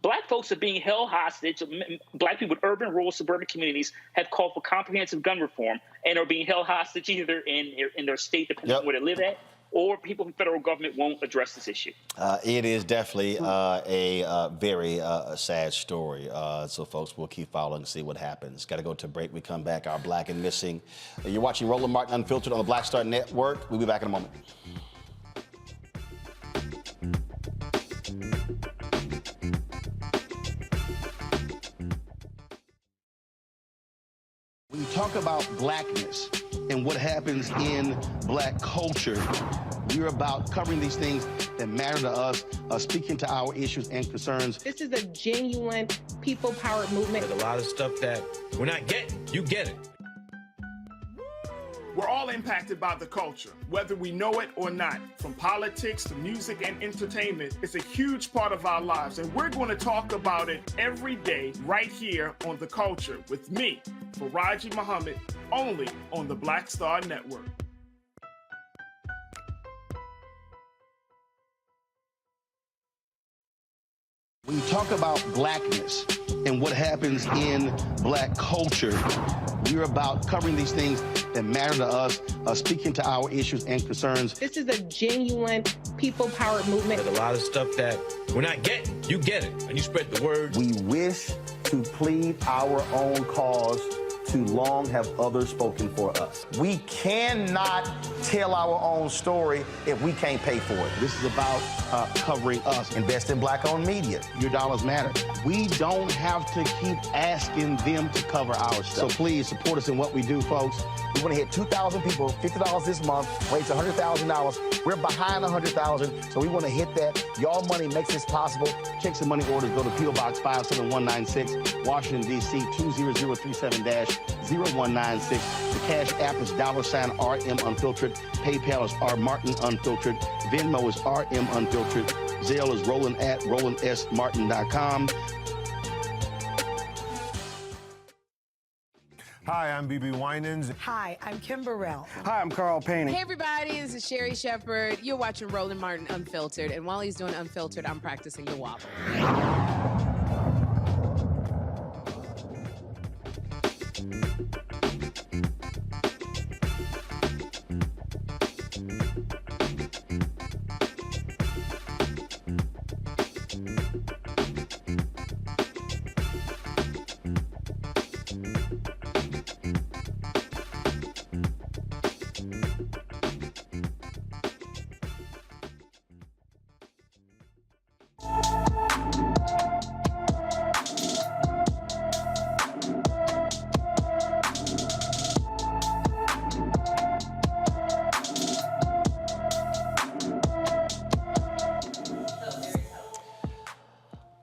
Black folks are being held hostage. Black people in urban, rural, suburban communities have called for comprehensive gun reform and are being held hostage either in their state, depending on where they live at, or people from the federal government won't address this issue. It is definitely a very sad story. So, folks, we'll keep following and see what happens. Got to go to a break. We come back. Our Black and Missing. You're watching Roland Martin Unfiltered on the Black Star Network. We'll be back in a moment. When you talk about blackness and what happens in black culture, we're about covering these things that matter to us, speaking to our issues and concerns. This is a genuine people-powered movement. There's a lot of stuff that we're not getting. You get it. We're all impacted by the culture, whether we know it or not. From politics to music and entertainment, it's a huge part of our lives, and we're going to talk about it every day right here on The Culture with me, Faraji Muhammad, only on the Black Star Network. When you talk about blackness and what happens in black culture, we're about covering these things that matter to us, speaking to our issues and concerns. This is a genuine people-powered movement. There's a lot of stuff that we're not getting. You get it, and you spread the word. We wish to plead our own cause. Too long have others spoken for us. We cannot tell our own story if we can't pay for it. This is about covering us. Invest in black-owned media. Your dollars matter. We don't have to keep asking them to cover our stuff. So please support us in what we do, folks. We want to hit 2,000 people, $50 this month, raise $100,000. We're behind 100,000, so we want to hit that. Y'all money makes this possible. Checks and money orders go to P.O. Box 57196, Washington, D.C. 20037-0196. The Cash App is $RM Unfiltered. PayPal is R Martin Unfiltered. Venmo is RM Unfiltered. Zelle is Roland at RolandSMartin.com. Hi, I'm BB Winans. Hi, I'm Kim Burrell. Hi, I'm Carl Payne. Hey, everybody, this is Sherry Shepherd. You're watching Roland Martin Unfiltered, and while he's doing Unfiltered, I'm practicing the wobble.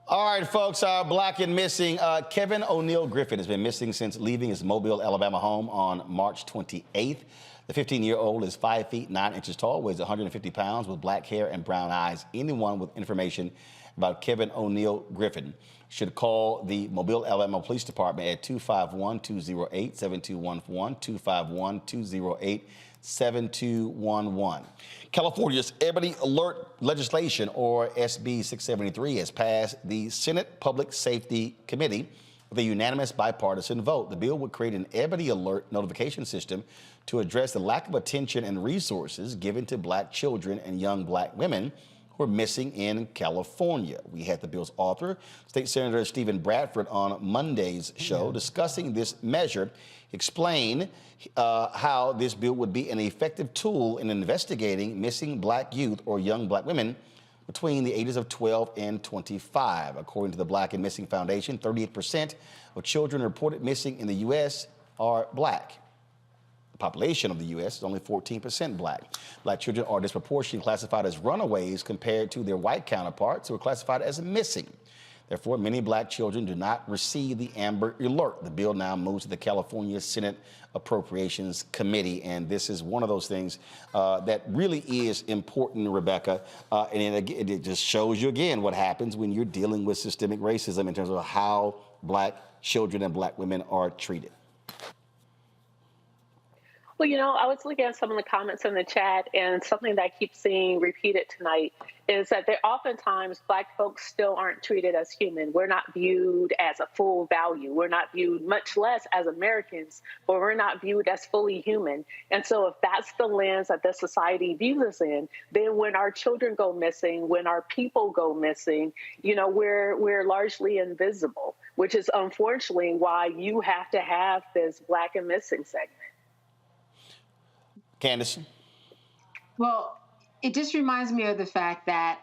All right, folks, our Black and Missing. Kevin O'Neill Griffin has been missing since leaving his Mobile, Alabama home on March 28th. The 15-year-old is 5 feet 9 inches tall, weighs 150 pounds, with black hair and brown eyes. Anyone with information about Kevin O'Neill Griffin should call the Mobile, Alabama Police Department at 251-208-7211, 251-208-7211. California's Ebony Alert legislation, or SB 673, has passed the Senate Public Safety Committee with a unanimous bipartisan vote. The bill would create an Ebony Alert notification system to address the lack of attention and resources given to black children and young black women who are missing in California. We had the bill's author, State Senator Stephen Bradford, on Monday's show discussing this measure, explain how this bill would be an effective tool in investigating missing black youth or young black women between the ages of 12 and 25. According to the Black and Missing Foundation, 38% of children reported missing in the U.S. are black. The population of the U.S. is only 14% black. Black children are disproportionately classified as runaways compared to their white counterparts who are classified as missing. Therefore, many black children do not receive the Amber Alert. The bill now moves to the California Senate Appropriations Committee, and this is one of those things that really is important, Rebecca, and it just shows you again what happens when you're dealing with systemic racism in terms of how black children and black women are treated. Well, I was looking at some of the comments in the chat, and something that I keep seeing repeated tonight is that oftentimes Black folks still aren't treated as human. We're not viewed as a full value. We're not viewed, much less as Americans, but we're not viewed as fully human. And so if that's the lens that this society views us in, then when our children go missing, when our people go missing, we're largely invisible, which is unfortunately why you have to have this Black and Missing segment. Candace? Well, it just reminds me of the fact that,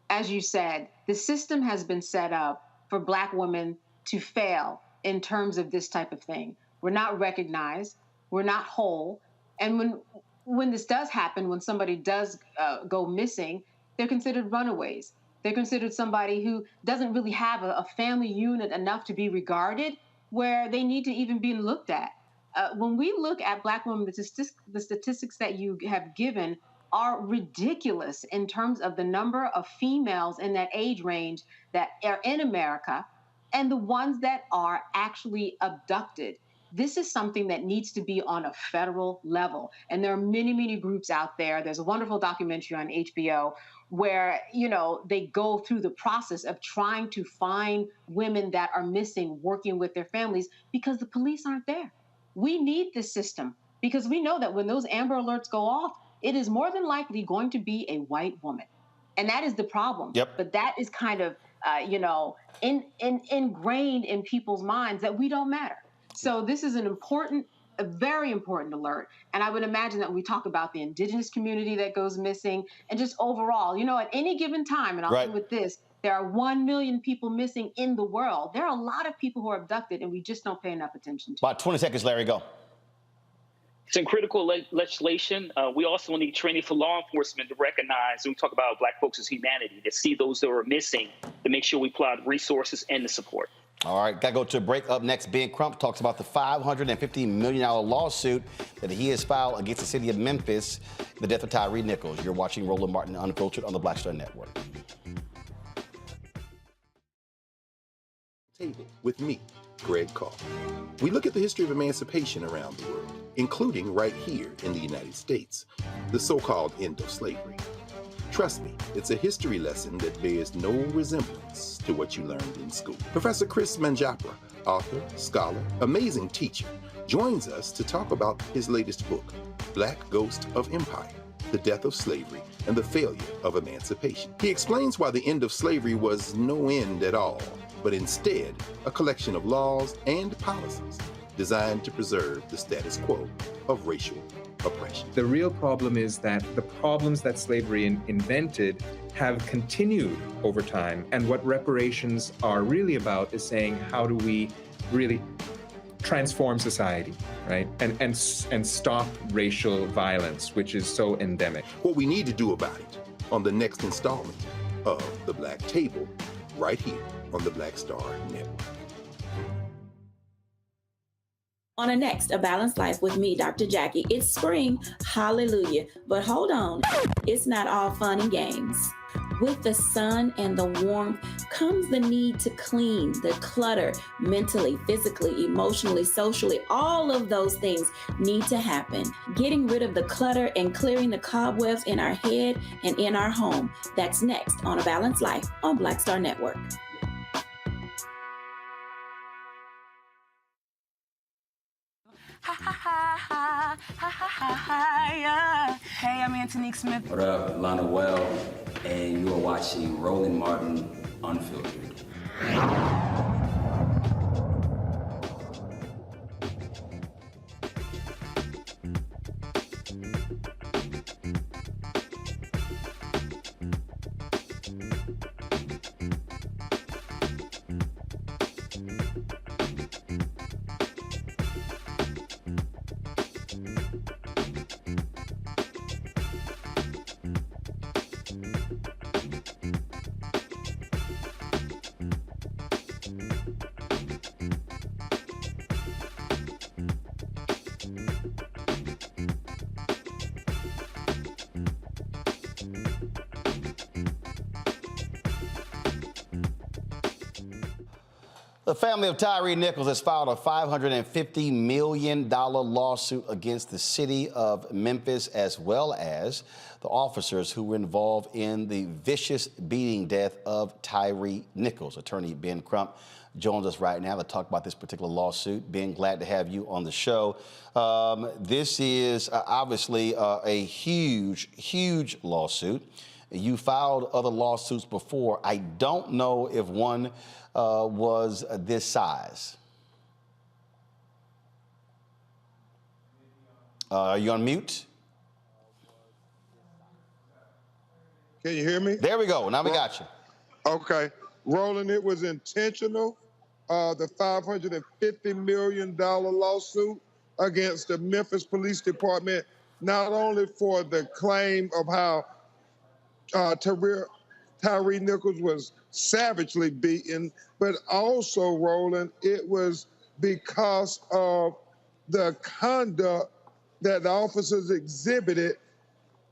as you said, the system has been set up for Black women to fail in terms of this type of thing. We're not recognized. We're not whole. And when this does happen, when somebody does go missing, they're considered runaways. They're considered somebody who doesn't really have a family unit enough to be regarded, where they need to even be looked at. When we look at Black women, the statistics that you have given are ridiculous in terms of the number of females in that age range that are in America and the ones that are actually abducted. This is something that needs to be on a federal level. And there are many, many groups out there. There's a wonderful documentary on HBO where, they go through the process of trying to find women that are missing, working with their families, because the police aren't there. We need this system because we know that when those Amber Alerts go off, it is more than likely going to be a white woman. And that is the problem. Yep. But that is kind of, ingrained in people's minds that we don't matter. So this is a very important alert. And I would imagine that when we talk about the indigenous community that goes missing and just overall, at any given time, and I'll end with this, there are 1 million people missing in the world. There are a lot of people who are abducted, and we just don't pay enough attention to. About 20 seconds, Larry, go. It's in critical legislation. We also need training for law enforcement to recognize, when we talk about Black folks as humanity, to see those that are missing, to make sure we provide resources and the support. All right, gotta go to a break. Up next, Ben Crump talks about the $550 million lawsuit that he has filed against the city of Memphis, the death of Tyre Nichols. You're watching Roland Martin Unfiltered on the Black Star Network. Table with me, Greg Carr. We look at the history of emancipation around the world, including right here in the United States, the so-called end of slavery. Trust me, it's a history lesson that bears no resemblance to what you learned in school. Professor Chris Manjapra, author, scholar, amazing teacher, joins us to talk about his latest book, Black Ghost of Empire, The Death of Slavery and the Failure of Emancipation. He explains why the end of slavery was no end at all, but instead a collection of laws and policies designed to preserve the status quo of racial oppression. The real problem is that the problems that slavery invented have continued over time. And what reparations are really about is saying, how do we really transform society, right? And stop racial violence, which is so endemic. What we need to do about it on the next installment of The Black Table, right here on the Black Star Network. On a next, A Balanced Life with me, Dr. Jackie. It's spring, hallelujah. But hold on, it's not all fun and games. With the sun and the warmth comes the need to clean, the clutter, mentally, physically, emotionally, socially, all of those things need to happen. Getting rid of the clutter and clearing the cobwebs in our head and in our home. That's next on A Balanced Life on Black Star Network. Ha ha ha ha ha ha ha ha yeah. Hey, I'm Antonique Smith. What up, Lana Well, and you are watching Roland Martin Unfiltered. The family of Tyre Nichols has filed a $550 million lawsuit against the city of Memphis, as well as the officers who were involved in the vicious beating death of Tyre Nichols. Attorney Ben Crump joins us right now to talk about this particular lawsuit. Ben, glad to have you on the show. This is obviously a huge lawsuit. You filed other lawsuits before. I don't know if one was this size. Are you on mute? Can you hear me? There we go. Now we got you. Okay. Roland, it was intentional. The $550 million lawsuit against the Memphis Police Department, not only for the claim of how Tyre Nichols was savagely beaten, but also, Roland, it was because of the conduct that the officers exhibited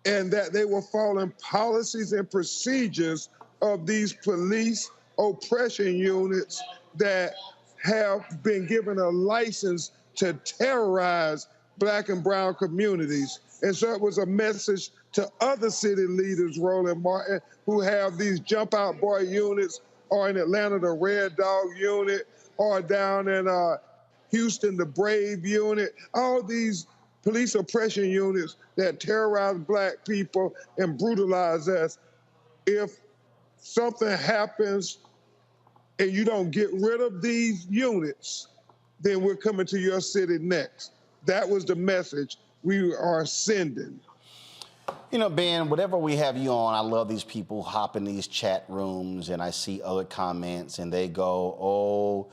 and that they were following policies and procedures of these police oppression units that have been given a license to terrorize Black and brown communities. And so it was a message to other city leaders, Roland Martin, who have these jump out boy units, or in Atlanta, the Red Dog unit, or down in Houston, the Brave unit, all these police oppression units that terrorize Black people and brutalize us. If something happens and you don't get rid of these units, then we're coming to your city next. That was the message we are sending. You know, Ben, whatever we have you on, I love these people hop in these chat rooms and I see other comments and they go,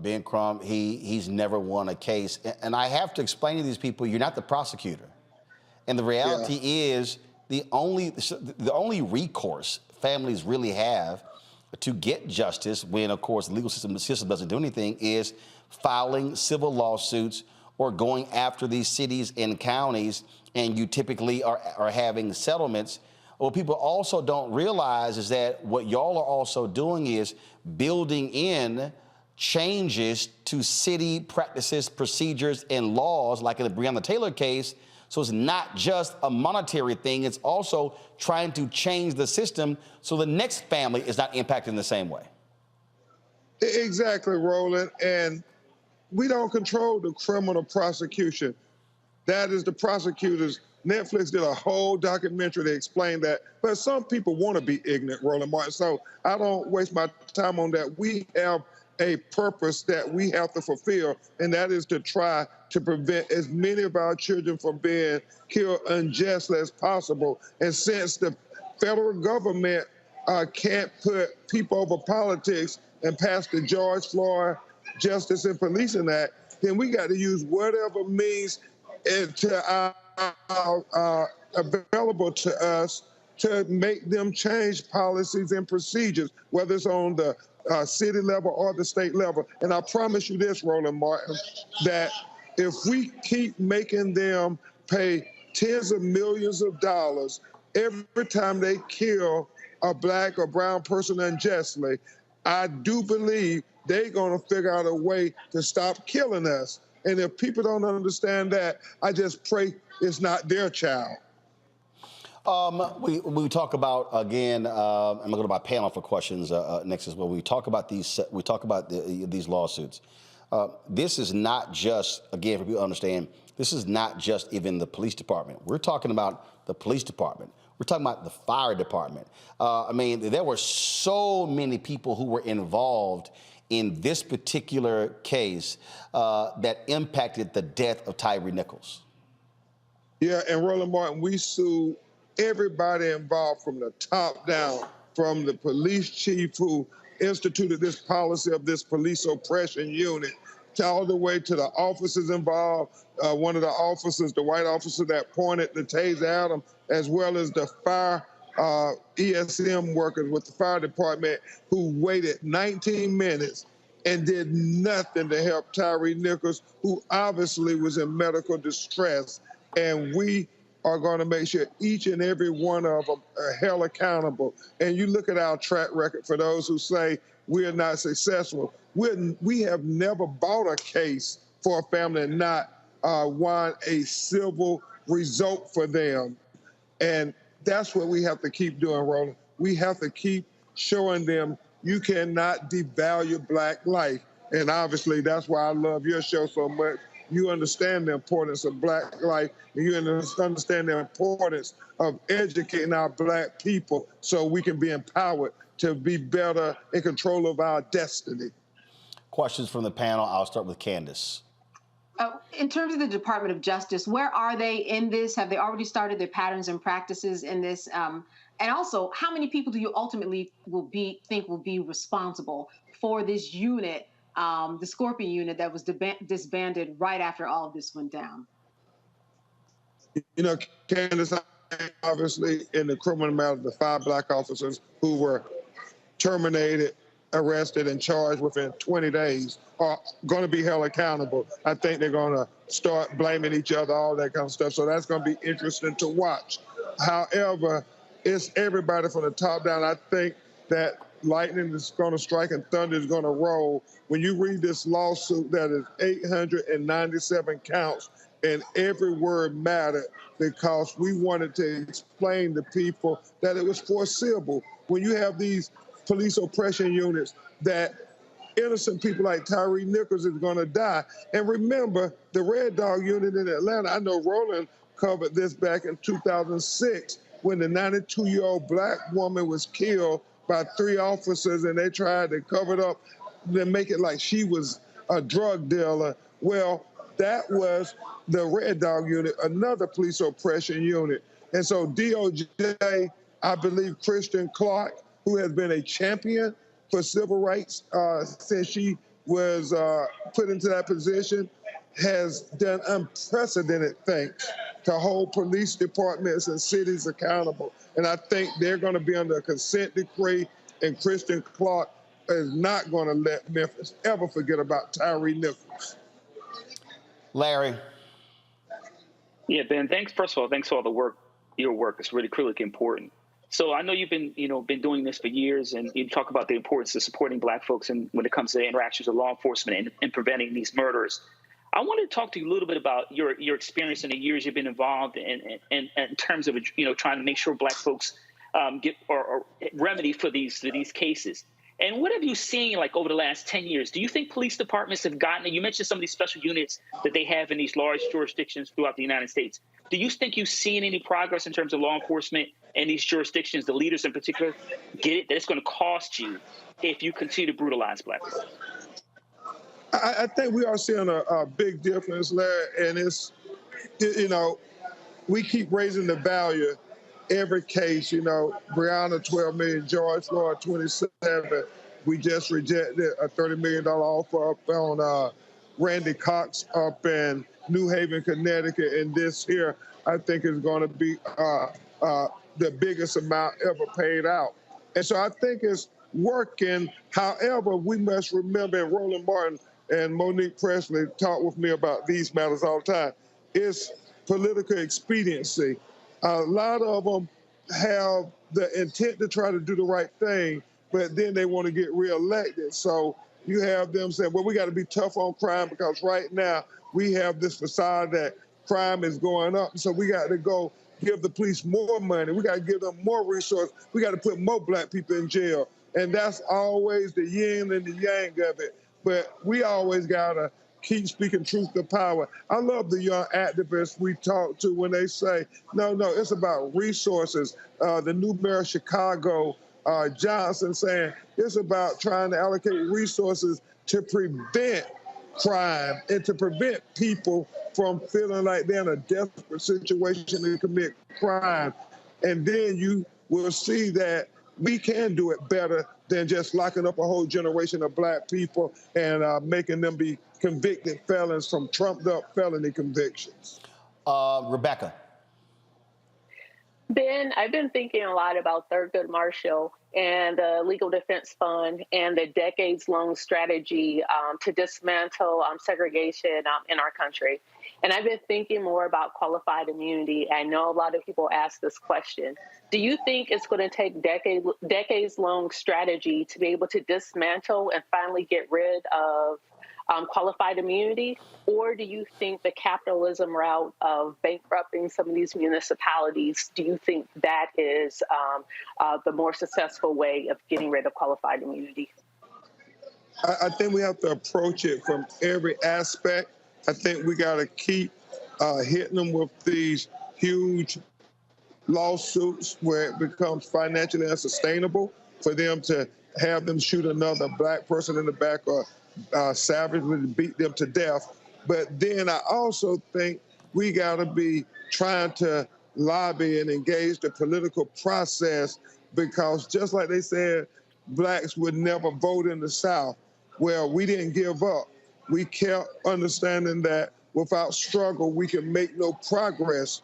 Ben Crump, he's never won a case. And I have to explain to these people, you're not the prosecutor. And the reality is the only recourse families really have to get justice when, of course, the legal system doesn't do anything is filing civil lawsuits or going after these cities and counties, and you typically are having settlements. What people also don't realize is that what y'all are also doing is building in changes to city practices, procedures, and laws, like in the Breonna Taylor case. So it's not just a monetary thing, it's also trying to change the system so the next family is not impacted in the same way. Exactly, Roland. And we don't control the criminal prosecution. That is the prosecutors. Netflix did a whole documentary to explain that. But some people want to be ignorant, Roland Martin. So I don't waste my time on that. We have a purpose that we have to fulfill, and that is to try to prevent as many of our children from being killed unjustly as possible. And since the federal government can't put people over politics and pass the George Floyd Justice and Policing Act, then we got to use whatever means available to us to make them change policies and procedures, whether it's on the city level or the state level. And I promise you this, Roland Martin, that if we keep making them pay tens of millions of dollars every time they kill a Black or brown person unjustly, I do believe they're going to figure out a way to stop killing us. And if people don't understand that, I just pray it's not their child. We talk about, again, I'm going to go to my panel for questions next as well. We talk about these lawsuits. This is not just, again, for people to understand, this is not just even the police department. We're talking about the police department. We're talking about the fire department. I mean, there were so many people who were involved in this particular case that impacted the death of Tyre Nichols. Yeah, and Roland Martin, we sued everybody involved from the top down, from the police chief who instituted this policy of this police oppression unit, to all the way to the officers involved, one of the officers, the white officer that pointed the taser at him, as well as the fire ESM workers with the fire department who waited 19 minutes and did nothing to help Tyre Nichols, who obviously was in medical distress. And we are going to make sure each and every one of them are held accountable. And you look at our track record for those who say we're not successful. We have never bought a case for a family and not won a civil result for them. And that's what we have to keep doing, Roland. We have to keep showing them you cannot devalue Black life. And obviously, that's why I love your show so much. You understand the importance of Black life, and you understand the importance of educating our Black people so we can be empowered to be better in control of our destiny. Questions from the panel. I'll start with Candace. In terms of the Department of Justice, where are they in this? Have they already started their patterns and practices in this? And also, how many people do you ultimately think will be responsible for this unit, the Scorpion unit that was disbanded right after all of this went down? You know, Candace, obviously in the criminal matter, the 5 Black officers who were terminated, arrested, and charged within 20 days are going to be held accountable. I think they're going to start blaming each other, all that kind of stuff. So that's going to be interesting to watch. However, it's everybody from the top down. I think that lightning is going to strike and thunder is going to roll. When you read this lawsuit that is 897 counts, and every word mattered because we wanted to explain to people that it was foreseeable. When you have these police oppression units that innocent people like Tyre Nichols is going to die. And remember, the Red Dog unit in Atlanta, I know Roland covered this back in 2006 when the 92-year-old Black woman was killed by 3 officers and they tried to cover it up and make it like she was a drug dealer. Well, that was the Red Dog unit, another police oppression unit. And so DOJ, I believe Christian Clark, who has been a champion for civil rights since she was put into that position, has done unprecedented things to hold police departments and cities accountable. And I think they're going to be under a consent decree, and Christian Clark is not going to let Memphis ever forget about Tyre Nichols. Larry. Yeah, Ben, thanks. First of all, thanks for all the work. Your work is really critically important. So I know you've been doing this for years, and you talk about the importance of supporting Black folks and when it comes to interactions with law enforcement and preventing these murders. I wanted to talk to you a little bit about your experience in the years you've been involved in terms of trying to make sure Black folks get or remedy for these cases. And what have you seen like over the last 10 years? Do you think police departments have gotten, you mentioned some of these special units that they have in these large jurisdictions throughout the United States. Do you think you've seen any progress in terms of law enforcement in these jurisdictions, the leaders in particular, get it, that it's going to cost you if you continue to brutalize Black people? I think we are seeing a big difference, Larry, and it's, we keep raising the value every case, Breonna, 12 million, George Floyd, 27. We just rejected a $30 million offer up on Randy Cox up in New Haven, Connecticut. And this here, I think, is going to be the biggest amount ever paid out. And so I think it's working. However, we must remember, and Roland Martin and Monique Presley talk with me about these matters all the time, it's political expediency. A lot of them have the intent to try to do the right thing, but then they want to get reelected. So you have them saying, well, we got to be tough on crime because right now we have this facade that crime is going up. So we got to go give the police more money. We got to give them more resources. We got to put more Black people in jail. And that's always the yin and the yang of it. But we always got to keep speaking truth to power. I love the young activists we talk to when they say, no, it's about resources. The new mayor of Chicago, Johnson, saying it's about trying to allocate resources to prevent crime and to prevent people from feeling like they're in a desperate situation to commit crime. And then you will see that we can do it better than just locking up a whole generation of Black people and making them be convicted felons from trumped-up felony convictions. Rebecca. Ben, I've been thinking a lot about Thurgood Marshall and the Legal Defense Fund and the decades-long strategy to dismantle segregation in our country. And I've been thinking more about qualified immunity. I know a lot of people ask this question. Do you think it's going to take decades-long strategy to be able to dismantle and finally get rid of qualified immunity? Or do you think the capitalism route of bankrupting some of these municipalities, do you think that is the more successful way of getting rid of qualified immunity? I think we have to approach it from every aspect. I think we got to keep hitting them with these huge lawsuits where it becomes financially unsustainable for them to have them shoot another black person in the back or savagely beat them to death. But then I also think we got to be trying to lobby and engage the political process, because just like they said, blacks would never vote in the South. Well, we didn't give up. We kept understanding that without struggle, we can make no progress,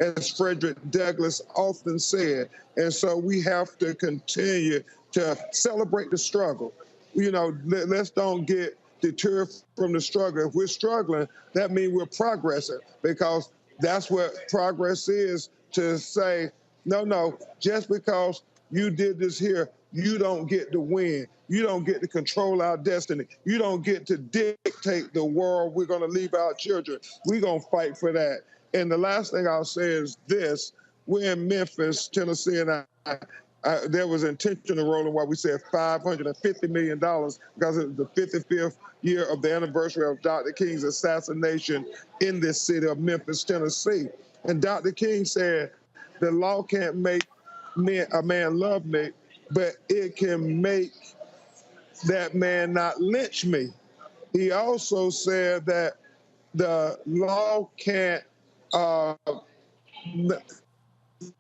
as Frederick Douglass often said. And so we have to continue to celebrate the struggle. You know, let's don't get deterred from the struggle. If we're struggling, that means we're progressing, because that's what progress is, to say, no, just because you did this here, you don't get to win. You don't get to control our destiny. You don't get to dictate the world we're going to leave our children. We're going to fight for that. And the last thing I'll say is this. We're in Memphis, Tennessee, and there was intentional rolling while we said $550 million, because it was the 55th year of the anniversary of Dr. King's assassination in this city of Memphis, Tennessee. And Dr. King said, the law can't make a man love me, but it can make that man not lynch me. He also said that the law can't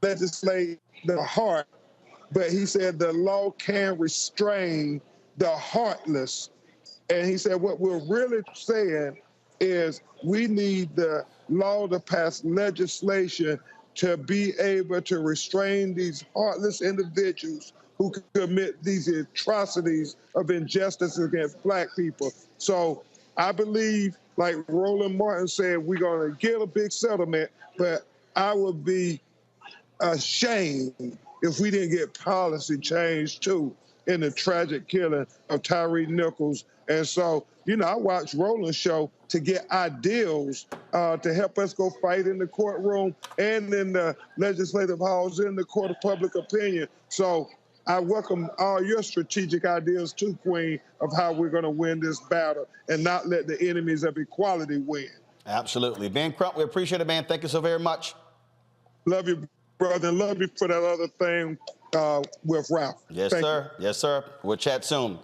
legislate the heart, but he said the law can restrain the heartless. And he said what we're really saying is we need the law to pass legislation to be able to restrain these heartless individuals who commit these atrocities of injustice against black people. So I believe, like Roland Martin said, we're going to get a big settlement, but I would be ashamed if we didn't get policy change too in the tragic killing of Tyre Nichols. And so, you know, I watch Roland's show to get ideals to help us go fight in the courtroom and in the legislative halls, in the court of public opinion. So I welcome all your strategic ideas too, Queen, of how we're going to win this battle and not let the enemies of equality win. Absolutely. Ben Crump, we appreciate it, man. Thank you so very much. Love you, brother, and love you for that other thing with Ralph. Yes, sir. Yes, sir. We'll chat soon.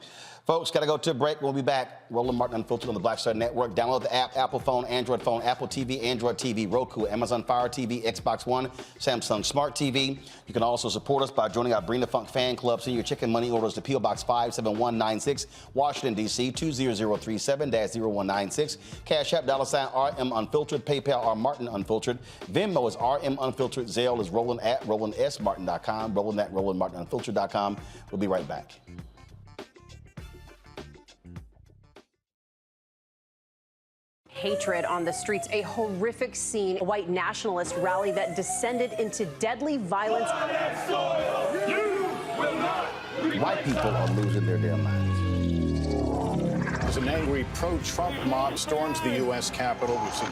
Folks, got to go to a break. We'll be back. Roland Martin Unfiltered on the Black Star Network. Download the app, Apple phone, Android phone, Apple TV, Android TV, Roku, Amazon Fire TV, Xbox One, Samsung Smart TV. You can also support us by joining our Bring the Funk fan club. Send your chicken money orders to P.O. Box 57196, Washington, D.C., 20037-0196. Cash App, $RM Unfiltered. PayPal, R Martin Unfiltered. Venmo is RM Unfiltered. Zelle is Roland at RolandSMartin.com. Roland at RolandMartinUnfiltered.com. We'll be right back. Hatred on the streets, a horrific scene, a white nationalist rally that descended into deadly violence. White people are losing their damn minds. As an angry pro-Trump mob storms the U.S. Capitol, we've seen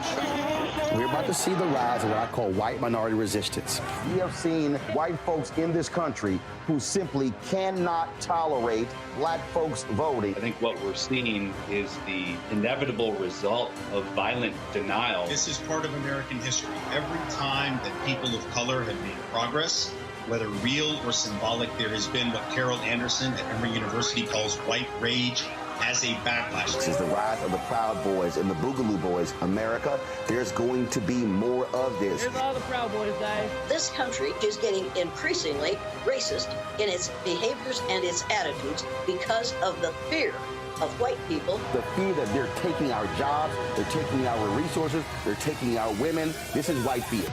We're about to see the rise of what I call white minority resistance. We have seen white folks in this country who simply cannot tolerate black folks voting. I think what we're seeing is the inevitable result of violent denial. This is part of American history. Every time that people of color have made progress, whether real or symbolic, there has been what Carol Anderson at Emory University calls white rage as a backlash. This is the rise of the Proud Boys and the Boogaloo Boys. America, there's going to be more of this. Here's all the Proud Boys, guys. This country is getting increasingly racist in its behaviors and its attitudes because of the fear of white people. The fear that they're taking our jobs, they're taking our resources, they're taking our women. This is white fear.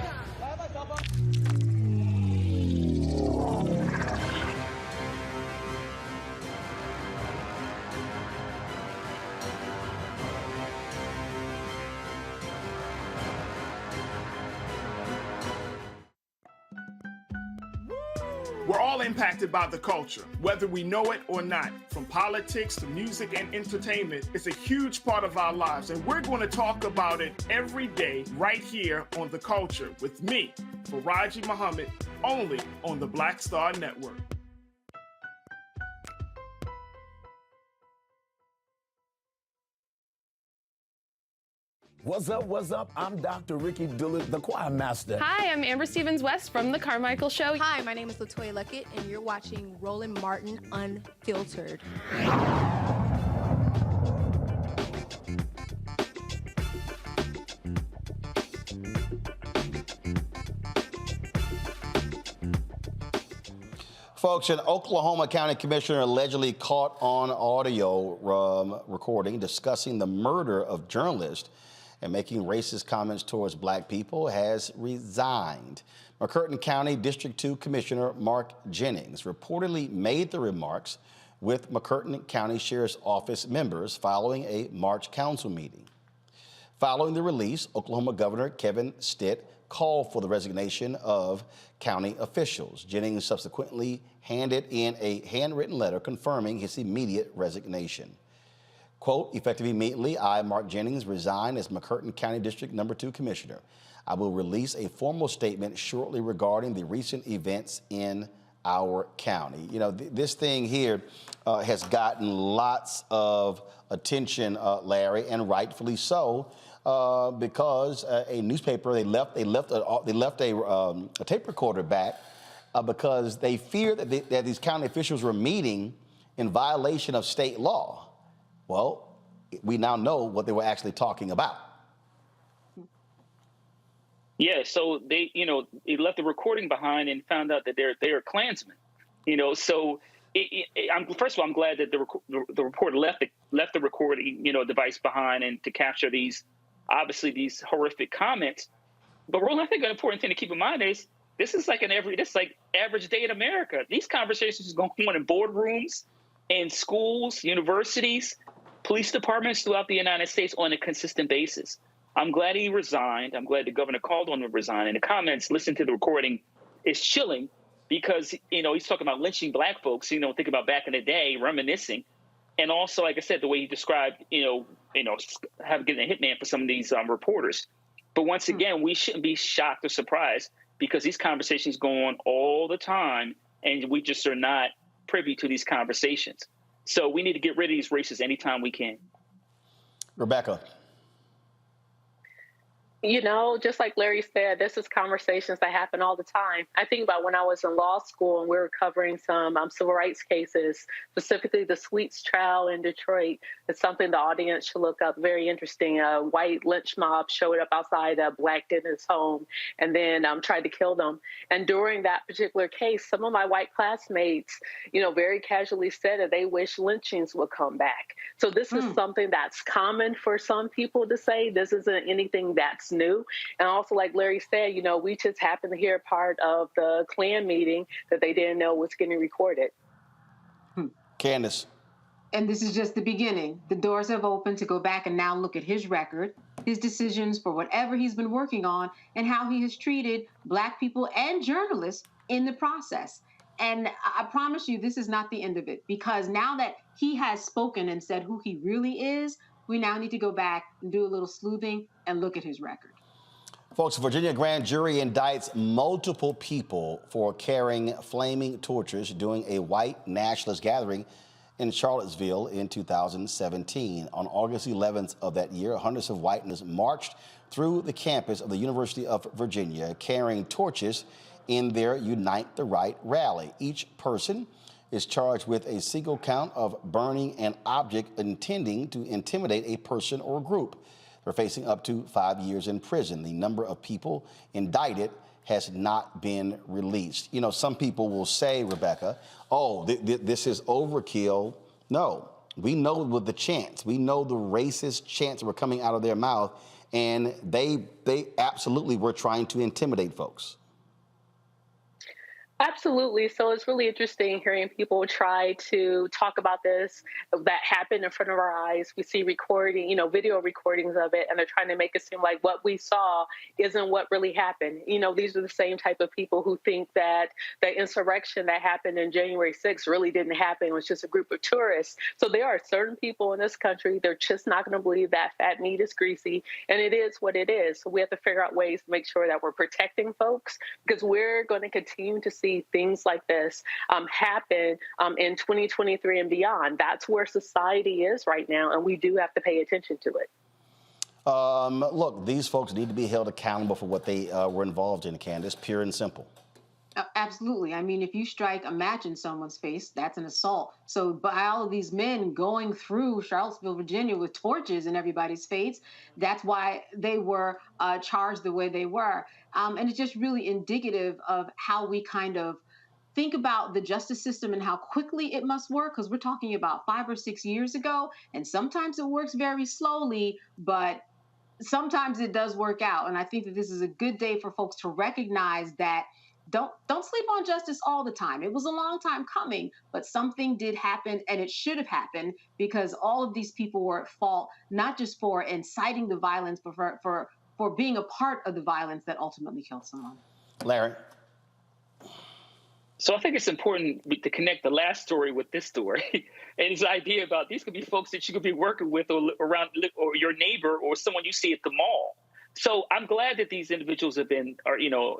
We're all impacted by the culture, whether we know it or not. From politics to music and entertainment, it's a huge part of our lives, and we're going to talk about it every day right here on The Culture with me, Faraji Muhammad, only on the Black Star Network. What's up, what's up? I'm Dr. Ricky Dillard, the choir master. Hi, I'm Amber Stevens-West from The Carmichael Show. Hi, my name is LaToya Luckett, and you're watching Roland Martin Unfiltered. Folks, an Oklahoma County Commissioner allegedly caught on audio recording discussing the murder of journalist and making racist comments towards black people has resigned. McCurtain County District 2 Commissioner Mark Jennings reportedly made the remarks with McCurtain County Sheriff's Office members following a March council meeting. Following the release, Oklahoma Governor Kevin Stitt called for the resignation of county officials. Jennings subsequently handed in a handwritten letter confirming his immediate resignation. Quote, effective immediately, I, Mark Jennings, resign as McCurtain County District No. 2 Commissioner. I will release a formal statement shortly regarding the recent events in our county. You know, this thing here has gotten lots of attention, Larry, and rightfully so, because a newspaper, they left a tape recorder back because they feared that these county officials were meeting in violation of state law. Well, we now know what they were actually talking about. Yeah, so they left the recording behind and found out that they're Klansmen. So first of all, I'm glad that the reporter left the recording device behind and to capture these horrific comments. But Roland, I think an important thing to keep in mind is this is like average day in America. These conversations are going on in boardrooms, in schools, universities, police departments throughout the United States on a consistent basis. I'm glad he resigned. I'm glad the governor called on him to resign. And the comments, listen to the recording, is chilling because, he's talking about lynching black folks, think about back in the day, reminiscing. And also, like I said, the way he described, getting a hitman for some of these reporters. But once again, we shouldn't be shocked or surprised because these conversations go on all the time and we just are not privy to these conversations. So we need to get rid of these races anytime we can. Rebecca. Just like Larry said, this is conversations that happen all the time. I think about when I was in law school and we were covering some civil rights cases, specifically the Sweets trial in Detroit. It's something the audience should look up. Very interesting. A white lynch mob showed up outside a black dentist's home and then tried to kill them. And during that particular case, some of my white classmates, very casually said that they wish lynchings would come back. So this is something that's common for some people to say. This isn't anything that's new. And also, like Larry said, we just happened to hear part of the Klan meeting that they didn't know was getting recorded. Candace. And this is just the beginning. The doors have opened to go back and now look at his record, his decisions for whatever he's been working on, and how he has treated black people and journalists in the process. And I promise you, this is not the end of it, because now that he has spoken and said who he really is, we now need to go back and do a little sleuthing and look at his record. Folks, a Virginia grand jury indicts multiple people for carrying flaming torches during a white nationalist gathering in Charlottesville in 2017. On August 11th of that year, hundreds of whiteness marched through the campus of the University of Virginia carrying torches in their Unite the Right rally. Each person is charged with a single count of burning an object intending to intimidate a person or group. They're facing up to 5 years in prison. The number of people indicted has not been released. Some people will say, Rebecca, this is overkill. No, we know with the chants. We know the racist chants that were coming out of their mouth, and they absolutely were trying to intimidate folks. Absolutely. So it's really interesting hearing people try to talk about this that happened in front of our eyes. We see video recordings of it, and they're trying to make it seem like what we saw isn't what really happened. These are the same type of people who think that the insurrection that happened in January 6th really didn't happen. It was just a group of tourists. So there are certain people in this country, they're just not going to believe that fat meat is greasy, and it is what it is. So we have to figure out ways to make sure that we're protecting folks, because we're going to continue to see things like this happen in 2023 and beyond. That's where society is right now, and we do have to pay attention to it. Look, these folks need to be held accountable for what they were involved in, Candace, pure and simple. Absolutely. I mean, if you strike a match in someone's face, that's an assault. So by all of these men going through Charlottesville, Virginia with torches in everybody's face, that's why they were charged the way they were. And it's just really indicative of how we kind of think about the justice system and how quickly it must work, because we're talking about 5 or 6 years ago, and sometimes it works very slowly, but sometimes it does work out. And I think that this is a good day for folks to recognize that don't sleep on justice all the time. It was a long time coming, but something did happen, and it should have happened, because all of these people were at fault, not just for inciting the violence, but for being a part of the violence that ultimately killed someone. Larry. So I think it's important to connect the last story with this story, and his idea about these could be folks that you could be working with or around, or your neighbor, or someone you see at the mall. So I'm glad that these individuals have been,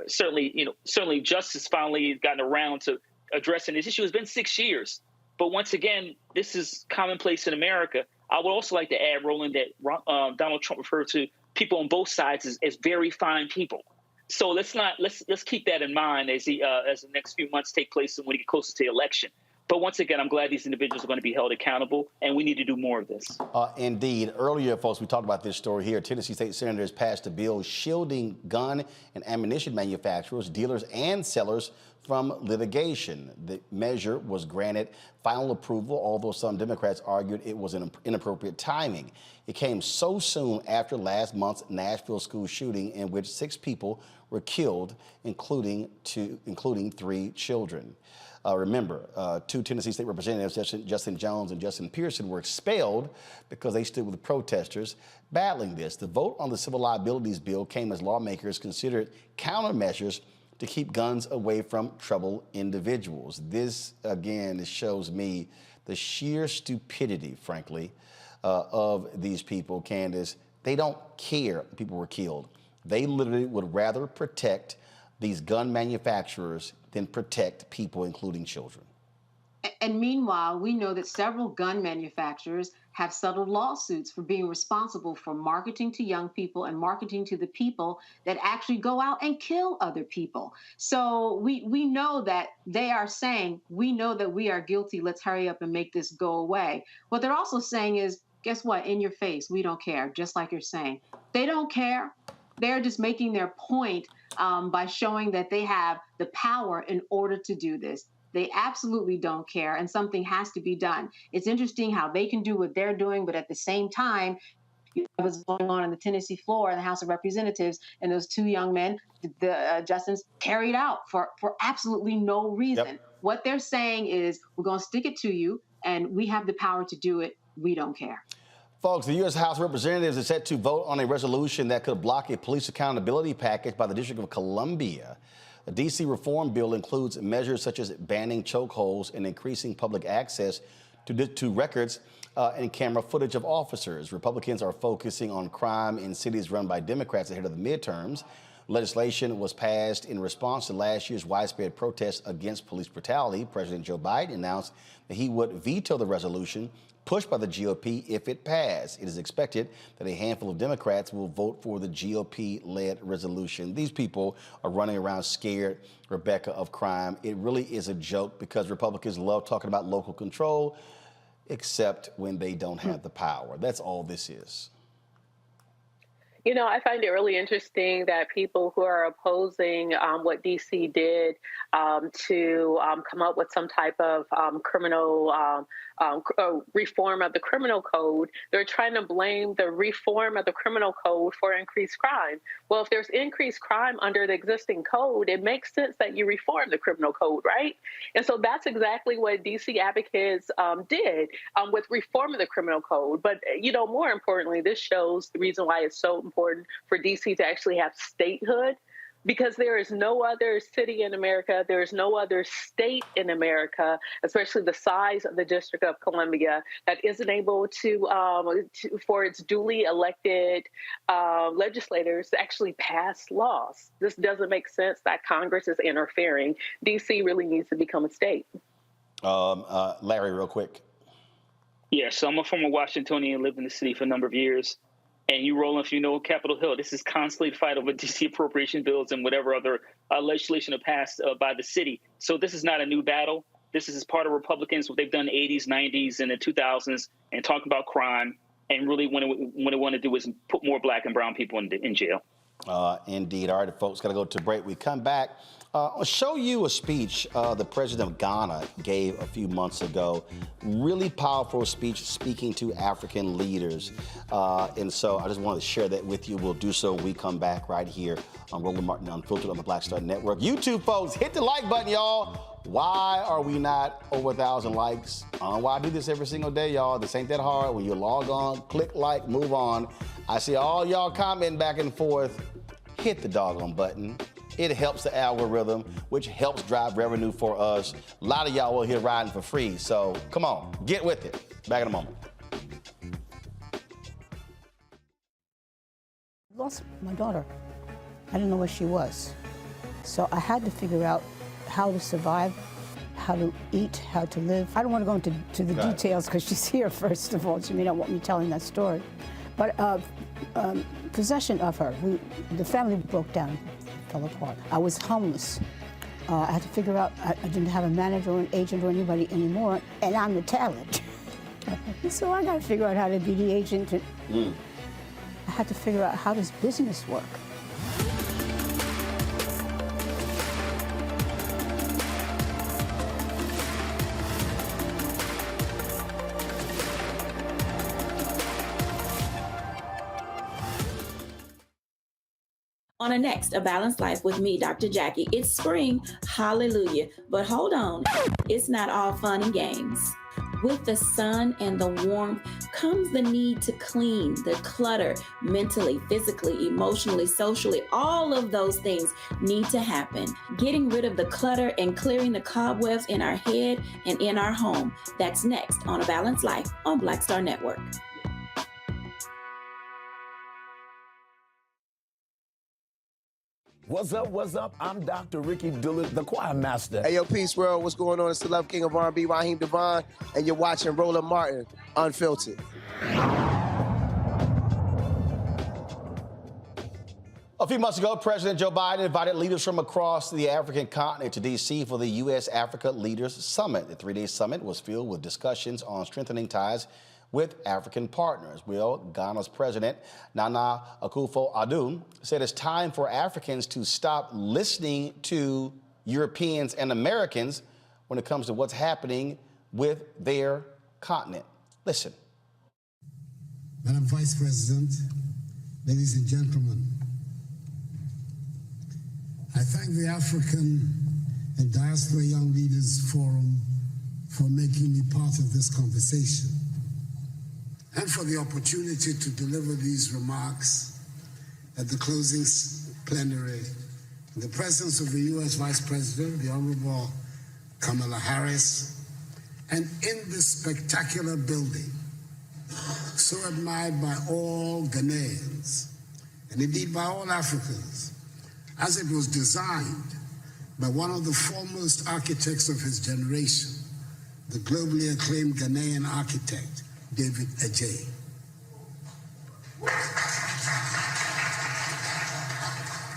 certainly justice finally gotten around to addressing this issue. It's been 6 years, but once again, this is commonplace in America. I would also like to add, Roland, that Donald Trump referred to people on both sides as very fine people. So let's keep that in mind as the next few months take place and when we get closer to the election. But once again, I'm glad these individuals are going to be held accountable, and we need to do more of this. Indeed. Earlier, folks, we talked about this story here. Tennessee state senators passed a bill shielding gun and ammunition manufacturers, dealers, and sellers from litigation. The measure was granted final approval, although some Democrats argued it was an inappropriate timing. It came so soon after last month's Nashville school shooting, in which 6 people were killed, including 3 children. Remember, 2 Tennessee state representatives, Justin Jones and Justin Pearson, were expelled because they stood with the protesters battling this. The vote on the civil liabilities bill came as lawmakers considered countermeasures to keep guns away from troubled individuals. This, again, shows me the sheer stupidity, frankly, of these people, Candace. They don't care that people were killed. They literally would rather protect these gun manufacturers than protect people, including children. And meanwhile, we know that several gun manufacturers have settled lawsuits for being responsible for marketing to young people and marketing to the people that actually go out and kill other people. So we know that they are saying, we know that we are guilty, let's hurry up and make this go away. What they're also saying is, guess what? In your face, we don't care, just like you're saying. They don't care. They're just making their point by showing that they have the power in order to do this. They absolutely don't care, and something has to be done. It's interesting how they can do what they're doing, but at the same time, what's going on the Tennessee floor in the House of Representatives, and those 2 young men, the Justins, carried out for absolutely no reason. Yep. What they're saying is, we're going to stick it to you, and we have the power to do it. We don't care. Folks, the U.S. House of Representatives is set to vote on a resolution that could block a police accountability package by the District of Columbia. The D.C. reform bill includes measures such as banning chokeholds and increasing public access to records and camera footage of officers. Republicans are focusing on crime in cities run by Democrats ahead of the midterms. Legislation was passed in response to last year's widespread protests against police brutality. President Joe Biden announced that he would veto the resolution pushed by the GOP if it passed. It is expected that a handful of Democrats will vote for the GOP-led resolution. These people are running around scared, Rebecca, of crime. It really is a joke because Republicans love talking about local control, except when they don't have the power. That's all this is. You know, I find it really interesting that people who are opposing what DC did to come up with some type of criminal reform of the criminal code, they're trying to blame the reform of the criminal code for increased crime. Well, if there's increased crime under the existing code, it makes sense that you reform the criminal code, right? And so that's exactly what DC advocates did with reform of the criminal code. But, more importantly, this shows the reason why it's so important for DC to actually have statehood, because there is no other city in America, there is no other state in America, especially the size of the District of Columbia, that isn't able to for its duly elected legislators to actually pass laws. This doesn't make sense that Congress is interfering. DC really needs to become a state. Larry, real quick. Yeah, so I'm a former Washingtonian, lived in the city for a number of years. And you, Roland, if you know Capitol Hill, this is constantly the fight over DC appropriation bills and whatever other legislation are passed by the city. So this is not a new battle. This is part of Republicans, what they've done in the 80s, 90s, and the 2000s, and talk about crime. And really what they want to do is put more black and brown people in jail. Indeed. All right, folks, got to go to break. We come back. I'll show you a speech the president of Ghana gave a few months ago. Really powerful speech speaking to African leaders. And so I just wanted to share that with you. We'll do so when we come back right here on Roland Martin Unfiltered on the Black Star Network. YouTube folks, hit the like button, y'all. Why are we not over 1,000 likes? Why I do this every single day, y'all. This ain't that hard. When you log on, click like, move on. I see all y'all commenting back and forth. Hit the doggone button. It helps the algorithm, which helps drive revenue for us. A lot of y'all will here riding for free. So come on, get with it. Back in a moment. Lost my daughter. I didn't know where she was. So I had to figure out how to survive, how to eat, how to live. I don't want to go into the details because she's here, first of all. She may not want me telling that story. But possession of her, the family broke down, fell apart. I was homeless. I had to figure out, I didn't have a manager or an agent or anybody anymore, and I'm the talent. So I got to figure out how to be the agent. I had to figure out, how does business work? On a next, A Balanced Life with me, Dr. Jackie. It's spring, hallelujah. But hold on, it's not all fun and games. With the sun and the warmth comes the need to clean, the clutter, mentally, physically, emotionally, socially. All of those things need to happen. Getting rid of the clutter and clearing the cobwebs in our head and in our home. That's next on A Balanced Life on Black Star Network. What's up, what's up? I'm Dr. Ricky Dillard, the choir master. Hey, yo, Peace World, what's going on? It's the Love King of R&B, Raheem Devon, and you're watching Roland Martin Unfiltered. A few months ago, President Joe Biden invited leaders from across the African continent to D.C. for the U.S.-Africa Leaders Summit. The three-day summit was filled with discussions on strengthening ties with African partners. Well, Ghana's president, Nana Akufo-Addo, said it's time for Africans to stop listening to Europeans and Americans when it comes to what's happening with their continent. Listen. Madam Vice President, ladies and gentlemen, I thank the African and Diaspora Young Leaders Forum for making me part of this conversation, and for the opportunity to deliver these remarks at the closing plenary in the presence of the U.S. Vice President, the Honorable Kamala Harris, and in this spectacular building, so admired by all Ghanaians, and indeed by all Africans, as it was designed by one of the foremost architects of his generation, the globally acclaimed Ghanaian architect, David Ajay.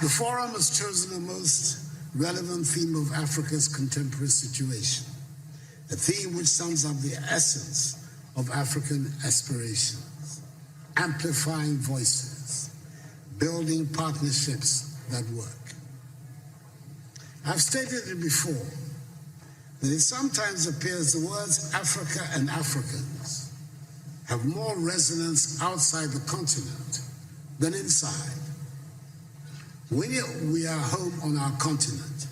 The forum has chosen the most relevant theme of Africa's contemporary situation, a theme which sums up the essence of African aspirations, amplifying voices, building partnerships that work. I've stated it before, that it sometimes appears the words Africa and Africans have more resonance outside the continent than inside. When we are home on our continent,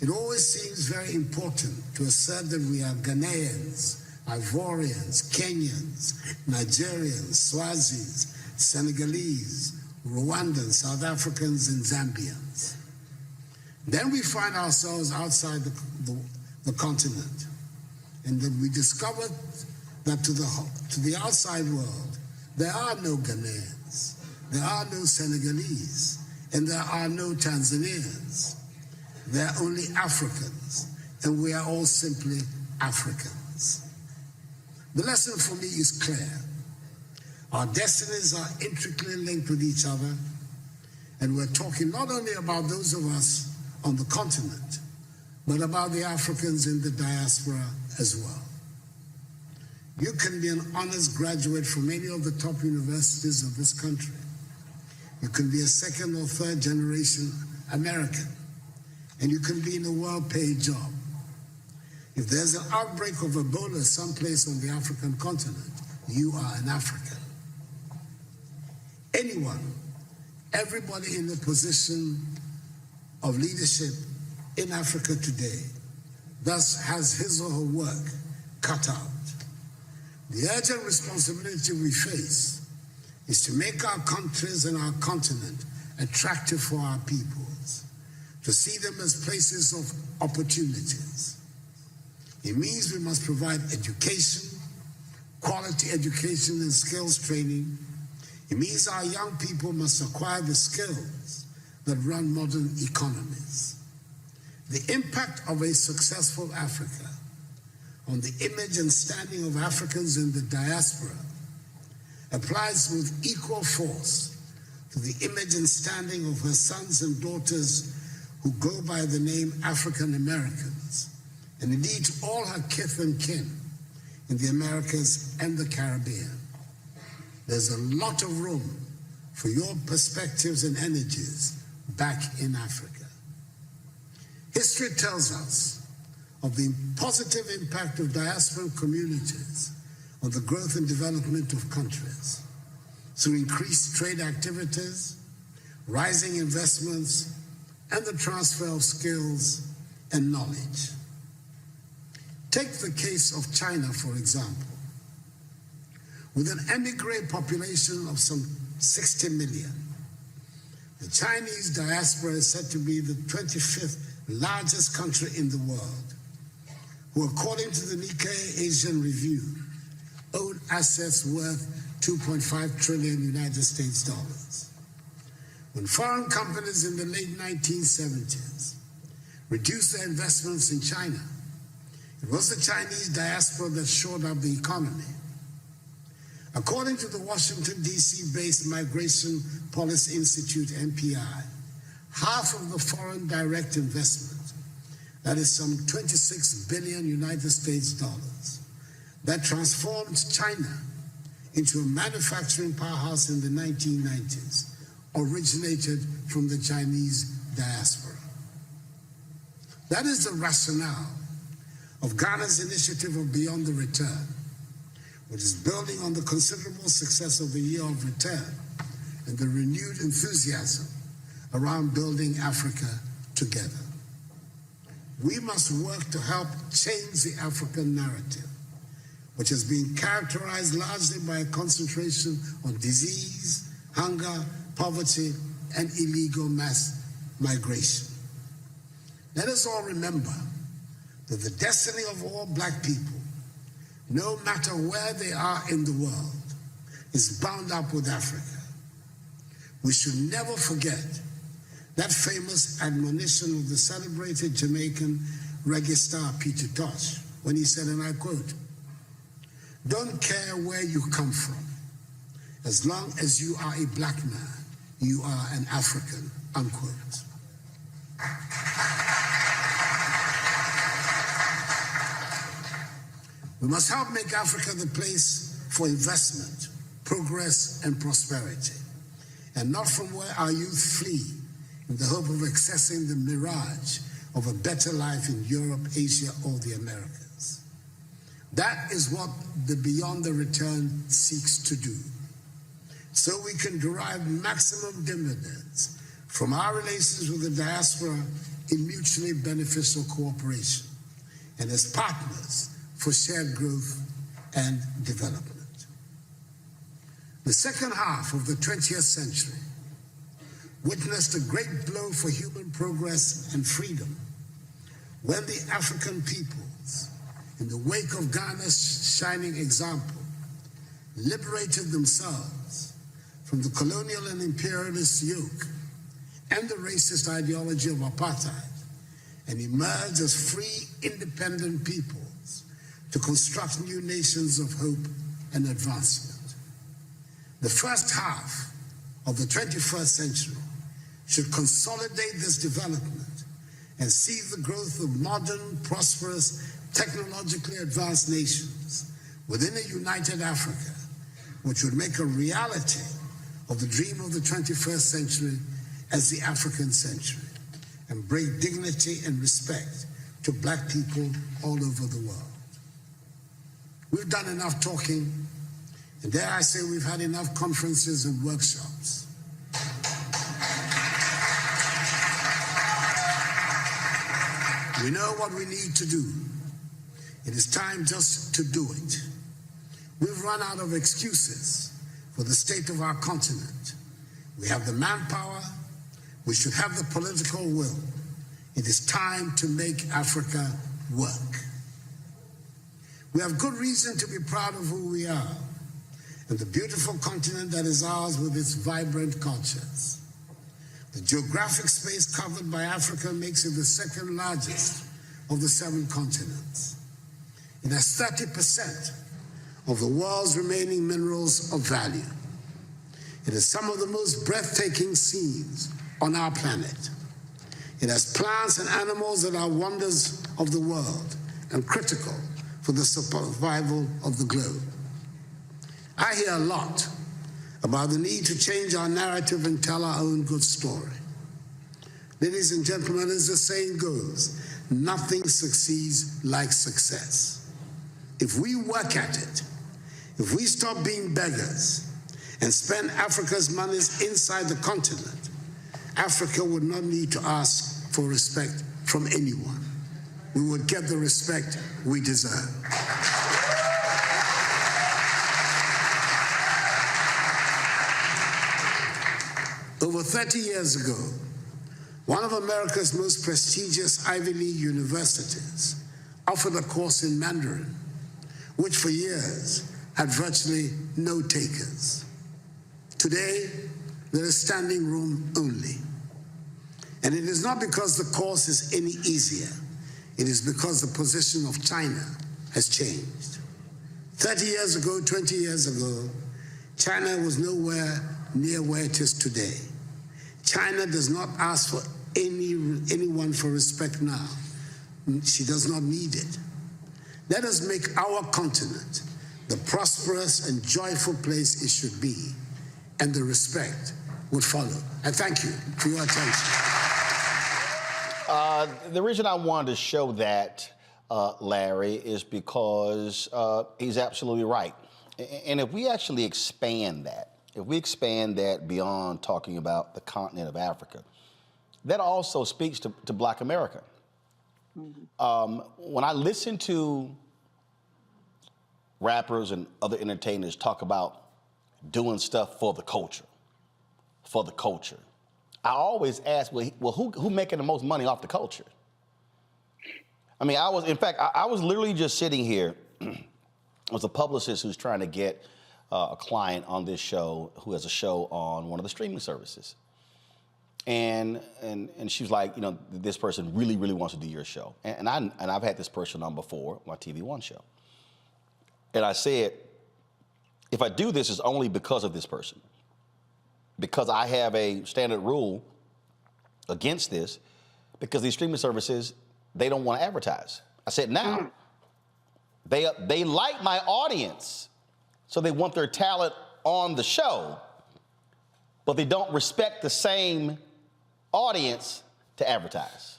it always seems very important to assert that we are Ghanaians, Ivorians, Kenyans, Nigerians, Swazis, Senegalese, Rwandans, South Africans, and Zambians. Then we find ourselves outside the continent, and then we discover that to the outside world, there are no Ghanaians, there are no Senegalese, and there are no Tanzanians. There are only Africans, and we are all simply Africans. The lesson for me is clear. Our destinies are intricately linked with each other, and we're talking not only about those of us on the continent, but about the Africans in the diaspora as well. You can be an honors graduate from any of the top universities of this country. You can be a second or third generation American, and you can be in a well-paid job. If there's an outbreak of Ebola someplace on the African continent, you are an African. Anyone, everybody in a position of leadership in Africa today thus has his or her work cut out. The urgent responsibility we face is to make our countries and our continent attractive for our peoples, to see them as places of opportunities. It means we must provide education, quality education and skills training. It means our young people must acquire the skills that run modern economies. The impact of a successful Africa on the image and standing of Africans in the diaspora applies with equal force to the image and standing of her sons and daughters who go by the name African Americans, and indeed to all her kith and kin in the Americas and the Caribbean. There's a lot of room for your perspectives and energies back in Africa. History tells us of the positive impact of diaspora communities on the growth and development of countries through increased trade activities, rising investments, and the transfer of skills and knowledge. Take the case of China, for example. With an emigre population of some 60 million, the Chinese diaspora is said to be the 25th largest country in the world, who, according to the Nikkei Asian Review, own assets worth 2.5 trillion United States dollars. When foreign companies in the late 1970s reduced their investments in China, it was the Chinese diaspora that shored up the economy. According to the Washington, D.C.-based Migration Policy Institute, MPI, half of the foreign direct investment, that is some 26 billion United States dollars, that transformed China into a manufacturing powerhouse in the 1990s, originated from the Chinese diaspora. That is the rationale of Ghana's initiative of Beyond the Return, which is building on the considerable success of the Year of Return and the renewed enthusiasm around building Africa together. We must work to help change the African narrative, which has been characterized largely by a concentration on disease, hunger, poverty, and illegal mass migration. Let us all remember that the destiny of all Black people, no matter where they are in the world, is bound up with Africa. We should never forget that famous admonition of the celebrated Jamaican reggae star Peter Tosh, when he said, and I quote, "Don't care where you come from. As long as you are a Black man, you are an African," unquote. We must help make Africa the place for investment, progress, and prosperity, and not from where our youth flee in the hope of accessing the mirage of a better life in Europe, Asia, or the Americas. That is what the Beyond the Return seeks to do. So we can derive maximum dividends from our relations with the diaspora in mutually beneficial cooperation and as partners for shared growth and development. The second half of the 20th century witnessed a great blow for human progress and freedom when the African peoples, in the wake of Ghana's shining example, liberated themselves from the colonial and imperialist yoke and the racist ideology of apartheid and emerged as free, independent peoples to construct new nations of hope and advancement. The first half of the 21st century should consolidate this development and see the growth of modern, prosperous, technologically advanced nations within a united Africa, which would make a reality of the dream of the 21st century as the African century and bring dignity and respect to Black people all over the world. We've done enough talking, and dare I say we've had enough conferences and workshops. We know what we need to do. It is time just to do it. We've run out of excuses for the state of our continent. We have the manpower. We should have the political will. It is time to make Africa work. We have good reason to be proud of who we are and the beautiful continent that is ours with its vibrant cultures. The geographic space covered by Africa makes it the second largest of the 7 continents. It has 30% of the world's remaining minerals of value. It has some of the most breathtaking scenes on our planet. It has plants and animals that are wonders of the world and critical for the survival of the globe. I hear a lot about the need to change our narrative and tell our own good story. Ladies and gentlemen, as the saying goes, nothing succeeds like success. If we work at it, if we stop being beggars and spend Africa's monies inside the continent, Africa would not need to ask for respect from anyone. We would get the respect we deserve. Over 30 years ago, one of America's most prestigious Ivy League universities offered a course in Mandarin, which for years had virtually no takers. Today, there is standing room only. And it is not because the course is any easier. It is because the position of China has changed. 30 years ago, 20 years ago, China was nowhere near where it is today. China does not ask for anyone for respect now. She does not need it. Let us make our continent the prosperous and joyful place it should be, and the respect would follow. I thank you for your attention. The reason I wanted to show that, Larry, is because he's absolutely right. And if we actually expand that, if we expand that beyond talking about the continent of Africa, that also speaks to Black America. Mm-hmm. When I listen to rappers and other entertainers talk about doing stuff for the culture, I always ask, well, who making the most money off the culture? I mean, I was literally just sitting here. I was a publicist who's trying to get a client on this show who has a show on one of the streaming services. And she was like, you know, this person really, really wants to do your show. And I've had this person on before, my TV One show. And I said, if I do this, it's only because of this person. Because I have a standard rule against this, because these streaming services, they don't want to advertise. I said, now, they like my audience, so they want their talent on the show, but they don't respect the same audience to advertise.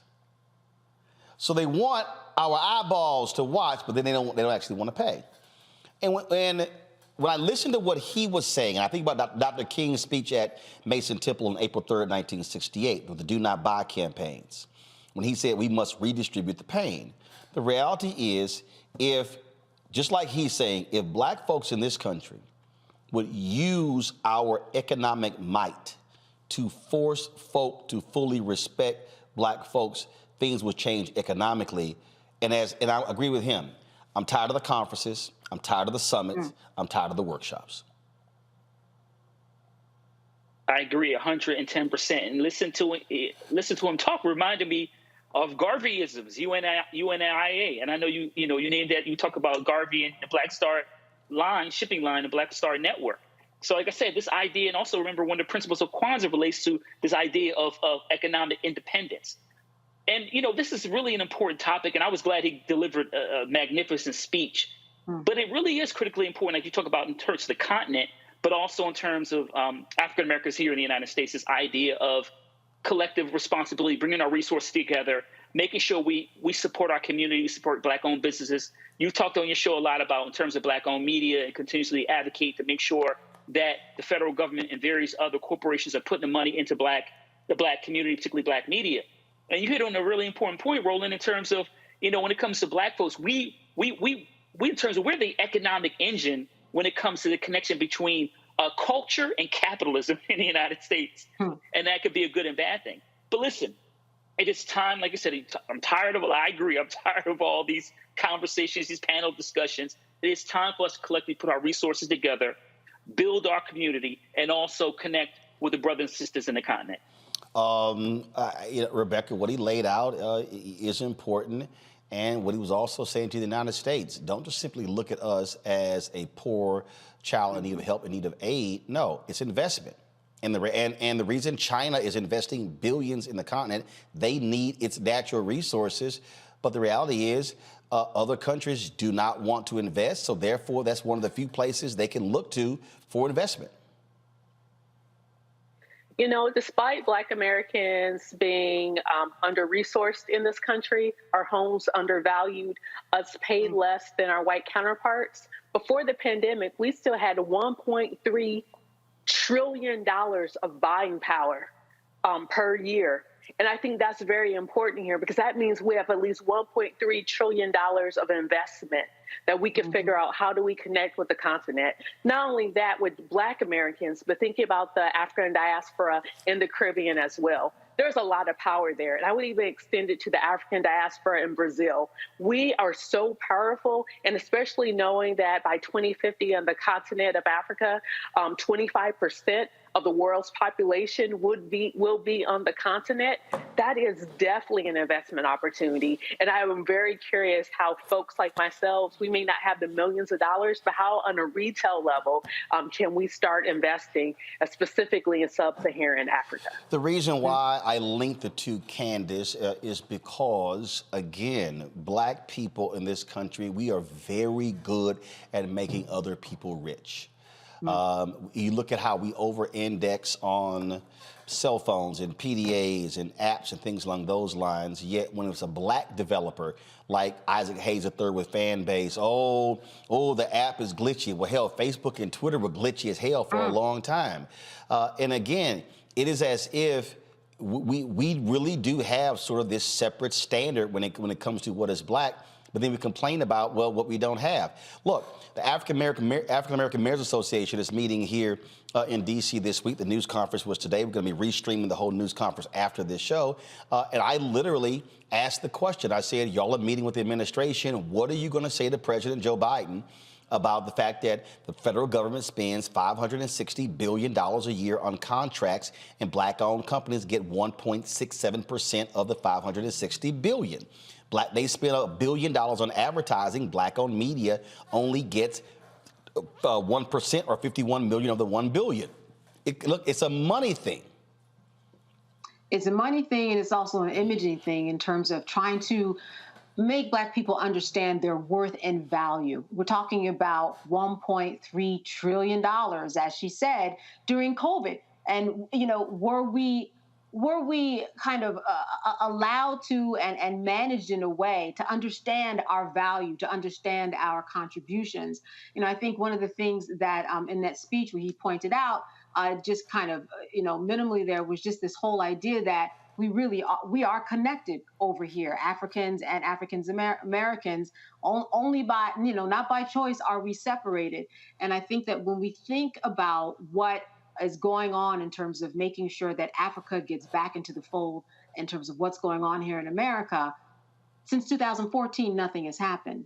So they want our eyeballs to watch, but then they don't actually want to pay. And when I listened to what he was saying, and I think about Dr. King's speech at Mason Temple on April 3rd, 1968, with the Do Not Buy campaigns, when he said we must redistribute the pain. The reality is, just like he's saying, if black folks in this country would use our economic might to force folk to fully respect black folks, things would change economically. And I agree with him. I'm tired of the conferences. I'm tired of the summits. I'm tired of the workshops. I agree 110%. And listen to him talk reminded me of Garveyisms, UNIA. And I know you named that. You talk about Garvey and the Black Star shipping line, the Black Star Network. So like I said, this idea, and also remember one of the principles of Kwanzaa relates to this idea of economic independence. And, this is really an important topic, and I was glad he delivered a magnificent speech. But it really is critically important, like you talk about in terms of the continent, but also in terms of African Americans here in the United States, this idea of collective responsibility, bringing our resources together, making sure we support our community, support black-owned businesses. You talked on your show a lot about in terms of black-owned media and continuously advocate to make sure that the federal government and various other corporations are putting the money into the black community, particularly black media. And you hit on a really important point, Roland, in terms of, when it comes to black folks, we in terms of we're the economic engine when it comes to the connection between culture and capitalism in the United States. And that could be a good and bad thing. But listen, it is time, like I said, I agree, I'm tired of all these conversations, these panel discussions. It is time for us to collectively put our resources together, build our community, and also connect with the brothers and sisters in the continent. Rebecca, what he laid out is important. And what he was also saying to the United States, don't just simply look at us as a poor child in need of help, in need of aid. No, it's investment. And the reason China is investing billions in the continent, they need its natural resources. But the reality is other countries do not want to invest. So therefore, that's one of the few places they can look to for investment. Despite Black Americans being under-resourced in this country, our homes undervalued, us paid less than our white counterparts, before the pandemic, we still had $1.3 trillion of buying power per year. And I think that's very important here because that means we have at least $1.3 trillion of investment that we can figure out how do we connect with the continent. Not only that with Black Americans, but thinking about the African diaspora in the Caribbean as well. There's a lot of power there. And I would even extend it to the African diaspora in Brazil. We are so powerful, and especially knowing that by 2050 on the continent of Africa, 25% of the world's population will be on the continent. That is definitely an investment opportunity. And I am very curious how folks like myself, we may not have the millions of dollars, but how on a retail level can we start investing specifically in sub-Saharan Africa? The reason why I linked the two, Candace, is because, again, Black people in this country, we are very good at making other people rich. You look at how we over-index on cell phones and PDAs and apps and things along those lines, yet when it's a Black developer like Isaac Hayes III with Fanbase, the app is glitchy. Well, hell, Facebook and Twitter were glitchy as hell for a long time. And again, it is as if we really do have sort of this separate standard when it comes to what is Black. But then we complain about, what we don't have. Look, the African American Mayors Association is meeting here in D.C. this week. The news conference was today. We're going to be restreaming the whole news conference after this show. And I literally asked the question. I said, y'all are meeting with the administration. What are you going to say to President Joe Biden about the fact that the federal government spends $560 billion a year on contracts and Black-owned companies get 1.67% of the $560 billion? They spend $1 billion on advertising. Black-owned media only gets 1% or 51 million of the $1 billion. It's a money thing. It's a money thing, and it's also an imaging thing in terms of trying to make Black people understand their worth and value. We're talking about $1.3 trillion, as she said, during COVID. And, were we were we kind of allowed to and managed in a way to understand our value, to understand our contributions? I think one of the things that in that speech where he pointed out, just kind of, minimally there was just this whole idea that we are connected over here, Africans and Americans, only by, not by choice are we separated. And I think that when we think about what is going on in terms of making sure that Africa gets back into the fold in terms of what's going on here in America, since 2014, nothing has happened,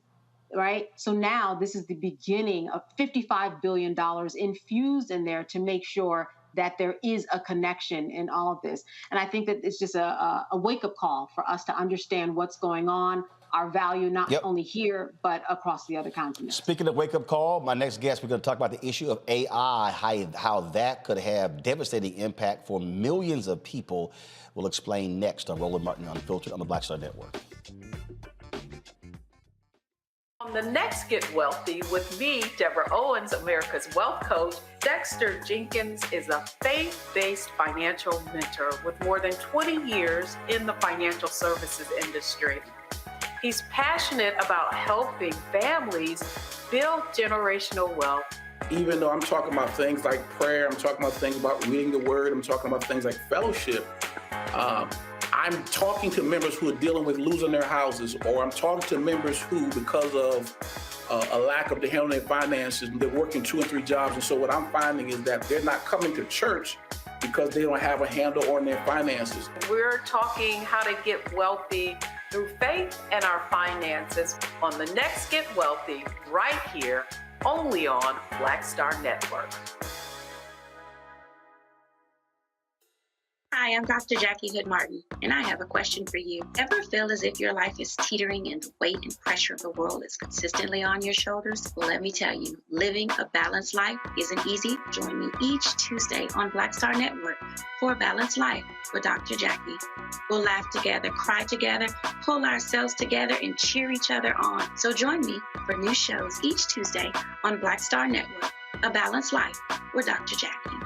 right? So now this is the beginning of $55 billion infused in there to make sure that there is a connection in all of this. And I think that it's just a wake-up call for us to understand what's going on, our value, not only here, but across the other continents. Speaking of wake-up call, my next guest, we're going to talk about the issue of AI, how that could have devastating impact for millions of people. We'll explain next on Roland Martin Unfiltered on the Black Star Network. On the next Get Wealthy with me, Deborah Owens, America's Wealth Coach, Dexter Jenkins is a faith-based financial mentor with more than 20 years in the financial services industry. He's passionate about helping families build generational wealth. Even though I'm talking about things like prayer, I'm talking about things about reading the word, I'm talking about things like fellowship, I'm talking to members who are dealing with losing their houses, or I'm talking to members who, because of a lack of the handling their finances, they're working 2 and 3 jobs. And so what I'm finding is that they're not coming to church because they don't have a handle on their finances. We're talking how to get wealthy through faith and our finances on the next Get Wealthy, right here, only on Black Star Network. Hi, I'm Dr. Jackie Hood Martin, and I have a question for you. Ever feel as if your life is teetering and the weight and pressure of the world is consistently on your shoulders? Well, let me tell you, living a balanced life isn't easy. Join me each Tuesday on Black Star Network for A Balanced Life with Dr. Jackie. We'll laugh together, cry together, pull ourselves together, and cheer each other on. So join me for new shows each Tuesday on Black Star Network, A Balanced Life with Dr. Jackie.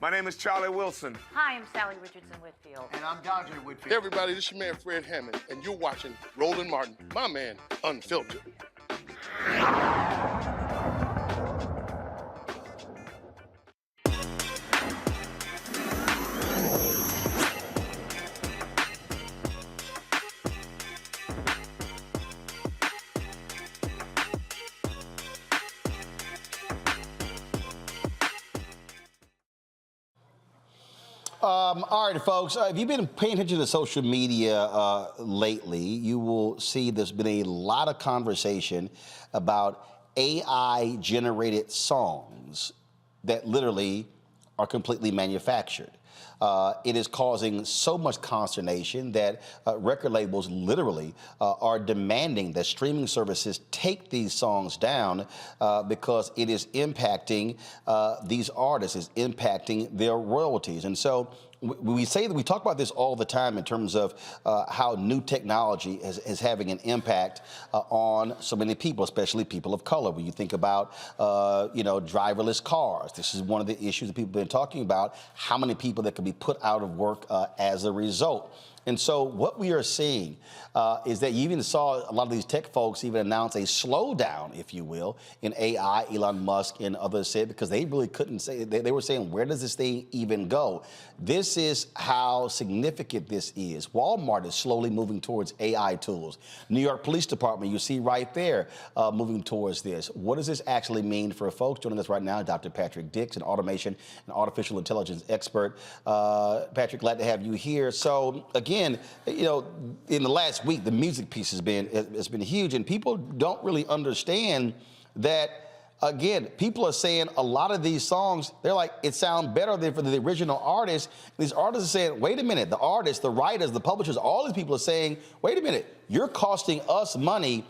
My name is Charlie Wilson. Hi, I'm Sally Richardson Whitfield. And I'm Dodger Whitfield. Hey everybody, this is your man Fred Hammond, and you're watching Roland Martin, my man, Unfiltered. All right, folks, if you've been paying attention to social media lately, you will see there's been a lot of conversation about AI-generated songs that literally are completely manufactured. It is causing so much consternation that record labels literally are demanding that streaming services take these songs down because it is impacting these artists, is impacting their royalties. And so we say that we talk about this all the time in terms of how new technology is having an impact on so many people, especially people of color. When you think about, driverless cars, this is one of the issues that people have been talking about, how many people that could be put out of work as a result. And so what we are seeing is that you even saw a lot of these tech folks even announce a slowdown, if you will, in AI. Elon Musk and others said, because they really couldn't say, they were saying, where does this thing even go? This is how significant this is. Walmart is slowly moving towards AI tools. New York Police Department, you see right there, moving towards this. What does this actually mean for folks? Joining us right now, Dr. Patrick Dix, an automation and artificial intelligence expert. Patrick, glad to have you here. So again, in the last week, the music piece has been huge, and people don't really understand that. Again, people are saying a lot of these songs, they're like, it sounds better than for the original artist. These artists are saying, wait a minute, the artists, the writers, the publishers, all these people are saying, wait a minute, you're costing us money.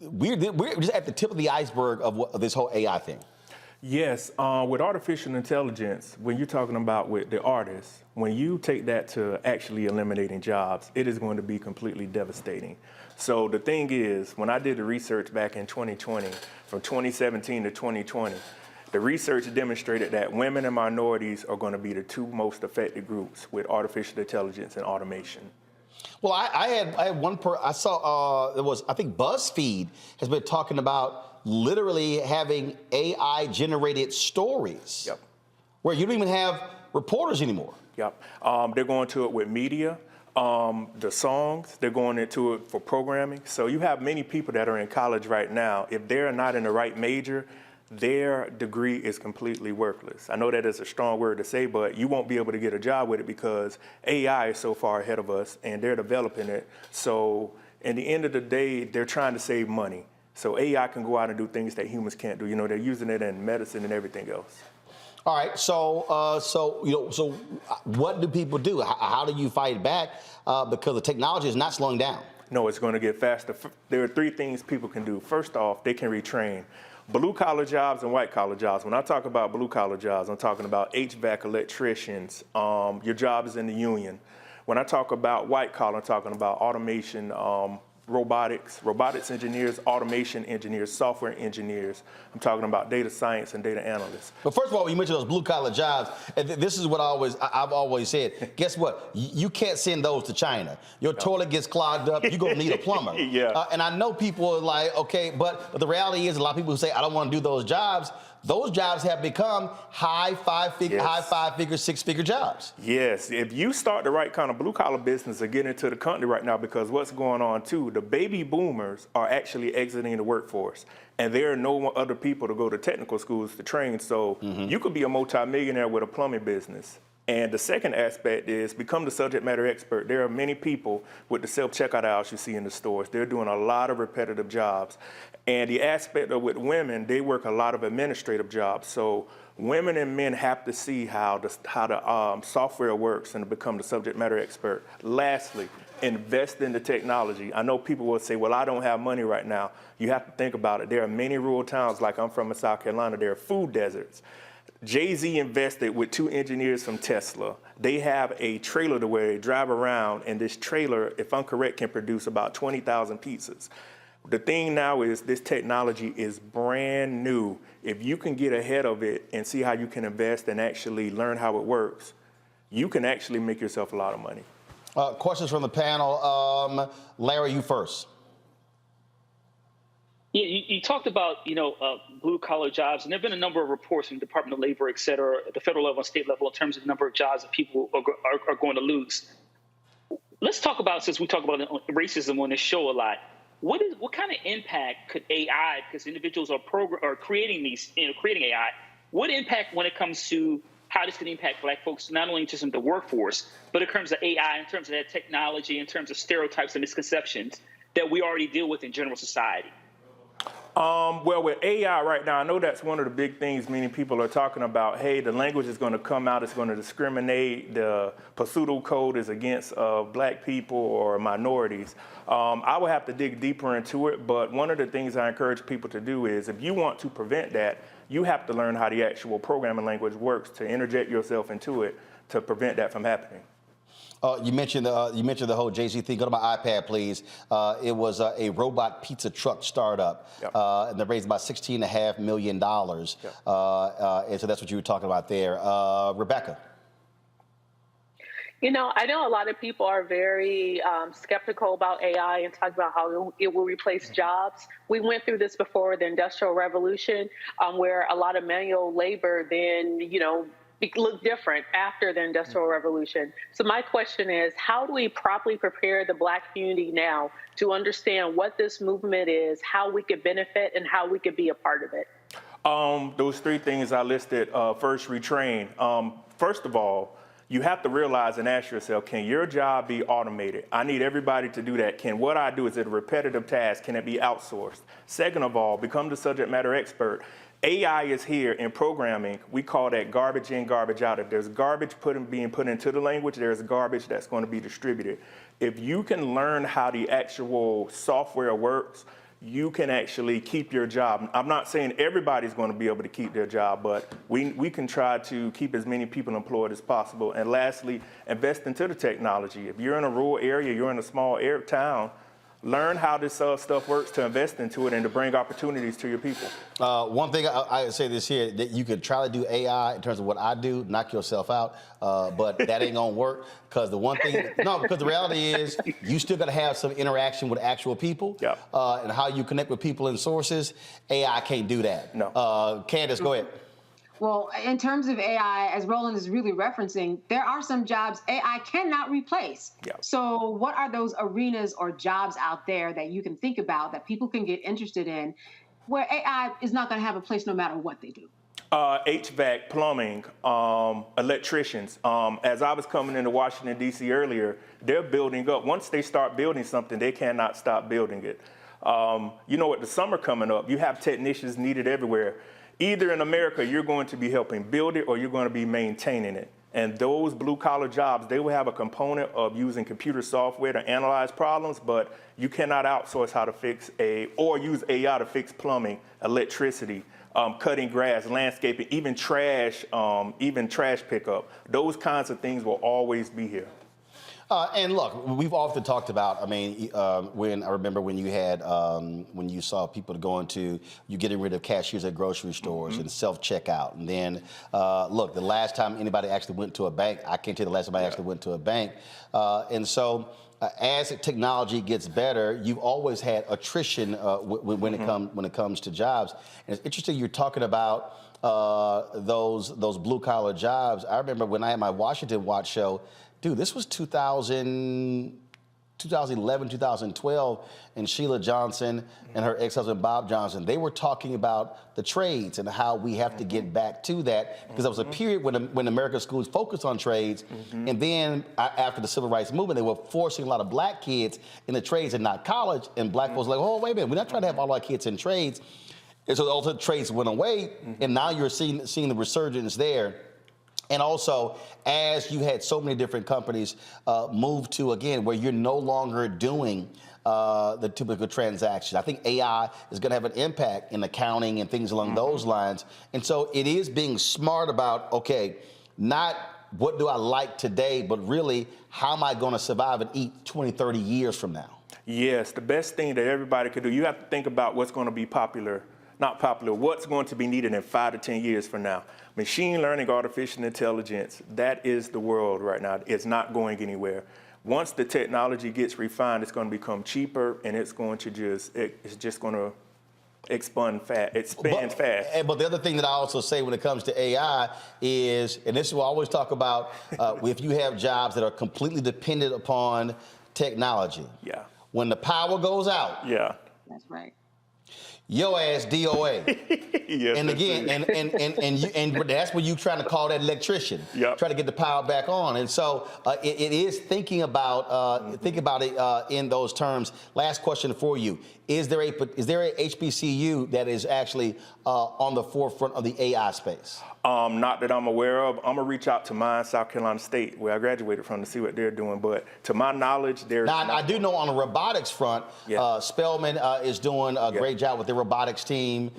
We're just at the tip of the iceberg of this whole AI thing. Yes, with artificial intelligence, when you're talking about with the artists, when you take that to actually eliminating jobs, it is going to be completely devastating. So the thing is, when I did the research back in 2020, from 2017 to 2020, the research demonstrated that women and minorities are going to be the two most affected groups with artificial intelligence and automation. Well, I had one I saw it was, I think BuzzFeed has been talking about literally having AI generated stories. Yep. Where you don't even have reporters anymore. Yep. They're going to it with media, the songs, they're going into it for programming. So you have many people that are in college right now, if they're not in the right major, their degree is completely worthless. I know that is a strong word to say, but you won't be able to get a job with it because AI is so far ahead of us and they're developing it. So in the end of the day, they're trying to save money. So AI can go out and do things that humans can't do. You know, they're using it in medicine and everything else. All right, so so what do people do? How do you fight back? Because the technology is not slowing down. No, it's going to get faster. There are three things people can do. First off, they can retrain. Blue-collar jobs and white-collar jobs. When I talk about blue-collar jobs, I'm talking about HVAC electricians. Your job is in the union. When I talk about white-collar, I'm talking about automation, robotics engineers, automation engineers, software engineers. I'm talking about data science and data analysts. But first of all, when you mentioned those blue-collar jobs, and this is what I've always said. Guess what? You can't send those to China. Your toilet gets clogged up. You're going to need a plumber. Yeah. And I know people are like, okay, but the reality is a lot of people who say, I don't want to do those jobs. Those jobs have become high five-figure, six-figure jobs. Yes, if you start the right kind of blue-collar business to get into the country right now, because what's going on too, the baby boomers are actually exiting the workforce, and there are no other people to go to technical schools to train. So you could be a multimillionaire with a plumbing business. And the second aspect is become the subject matter expert. There are many people with the self-checkout aisles you see in the stores. They're doing a lot of repetitive jobs. And the aspect of with women, they work a lot of administrative jobs. So women and men have to see how the software works and become the subject matter expert. Lastly, invest in the technology. I know people will say, well, I don't have money right now. You have to think about it. There are many rural towns, like I'm from in South Carolina, there are food deserts. Jay-Z invested with 2 engineers from Tesla. They have a trailer to where they drive around, and this trailer, if I'm correct, can produce about 20,000 pizzas. The thing now is this technology is brand new. If you can get ahead of it and see how you can invest and actually learn how it works, you can actually make yourself a lot of money. Questions from the panel. Larry, you first. Yeah, you talked about, blue-collar jobs, and there have been a number of reports from the Department of Labor, et cetera, at the federal level and state level in terms of the number of jobs that people are going to lose. Let's talk about, since we talk about racism on this show a lot, what kind of impact could AI, because individuals are creating AI, what impact when it comes to how this can impact Black folks, not only just in the workforce, but in terms of AI, in terms of that technology, in terms of stereotypes and misconceptions that we already deal with in general society? Well, with AI right now, I know that's one of the big things many people are talking about. Hey, the language is going to come out, it's going to discriminate, the pseudo code is against Black people or minorities. I would have to dig deeper into it, but one of the things I encourage people to do is if you want to prevent that, you have to learn how the actual programming language works to interject yourself into it to prevent that from happening. You mentioned the whole Jay-Z thing. Go to my iPad, please. It was a robot pizza truck startup, and they raised about $16.5 million. And so that's what you were talking about there. Rebecca. I know a lot of people are very skeptical about AI and talk about how it will replace jobs. We went through this before the Industrial Revolution, where a lot of manual labor then, it looked different after the Industrial Revolution. So my question is, how do we properly prepare the Black community now to understand what this movement is, how we could benefit, and how we could be a part of it? Those 3 things I listed, first, retrain. First of all, you have to realize and ask yourself, can your job be automated? I need everybody to do that. Can what I do, is it a repetitive task? Can it be outsourced? Second of all, become the subject matter expert. AI is here in programming. We call that garbage in, garbage out. If there's garbage being put into the language, there's garbage that's going to be distributed. If you can learn how the actual software works, you can actually keep your job. I'm not saying everybody's going to be able to keep their job, but we can try to keep as many people employed as possible. And lastly, invest into the technology. If you're in a rural area, you're in a small town, learn how this stuff works to invest into it and to bring opportunities to your people. One thing I say this here, that you could try to do AI in terms of what I do, knock yourself out, but that ain't gonna work, because the one thing, because the reality is you still gotta have some interaction with actual people, and how you connect with people and sources. AI can't do that. No. Candace, go ahead. Well, in terms of AI, as Roland is really referencing, there are some jobs AI cannot replace. So what are those arenas or jobs out there that you can think about that people can get interested in where AI is not going to have a place no matter what they do? HVAC, plumbing, electricians. As I was coming into Washington, D.C. earlier, they're building up. Once they start building something, they cannot stop building it. You know, with the summer coming up, you have technicians needed everywhere. Either in America, you're going to be helping build it or you're going to be maintaining it. And those blue-collar jobs, they will have a component of using computer software to analyze problems, but you cannot outsource how to fix or use AI to fix plumbing, electricity, cutting grass, landscaping, even trash pickup. Those kinds of things will always be here. And look, we've often talked about, I mean, when I remember when you had, when you saw people going to, you getting rid of cashiers at grocery stores and self-checkout. And then, look, the last time anybody actually went to a bank, I can't tell you the last time I actually went to a bank. And so as technology gets better, you've always had attrition when it comes to jobs. And it's interesting you're talking about those blue-collar jobs. I remember when I had my Washington Watch show, dude, this was 2011, 2012, and Sheila Johnson and her ex-husband Bob Johnson, they were talking about the trades and how we have to get back to that, because there was a period when American schools focused on trades, and then after the civil rights movement, they were forcing a lot of black kids in the trades and not college, and black folks were like, oh, wait a minute, we're not trying to have all our kids in trades. And so all the trades went away, and now you're seeing the resurgence there. And also, as you had so many different companies move to, again, where you're no longer doing the typical transaction, I think AI is going to have an impact in accounting and things along those lines. And so it is being smart about, okay, not what do I like today, but really how am I going to survive and eat 20, 30 years from now? Yes, the best thing that everybody could do, you have to think about what's going to be popular, not popular, what's going to be needed in 5 to 10 years from now. Machine learning, artificial intelligence, that is the world right now. It's not going anywhere. Once the technology gets refined, it's going to become cheaper, and it's going to it's just going to expand fast. But the other thing that I also say when it comes to AI is, and this is what I always talk about, if you have jobs that are completely dependent upon technology. Yeah. When the power goes out. Yeah. That's right. Your ass DOA. Yes, and again, and that's when you trying to call that electrician. Try to get the power back on. And so it is thinking about it in those terms. Last question for you: Is there a HBCU that is actually on the forefront of the AI space? Not that I'm aware of. I'm gonna reach out to mine, South Carolina State, where I graduated from, to see what they're doing. But to my knowledge, there's. Now, I do know on the robotics front, Spelman is doing a great job with their robotics team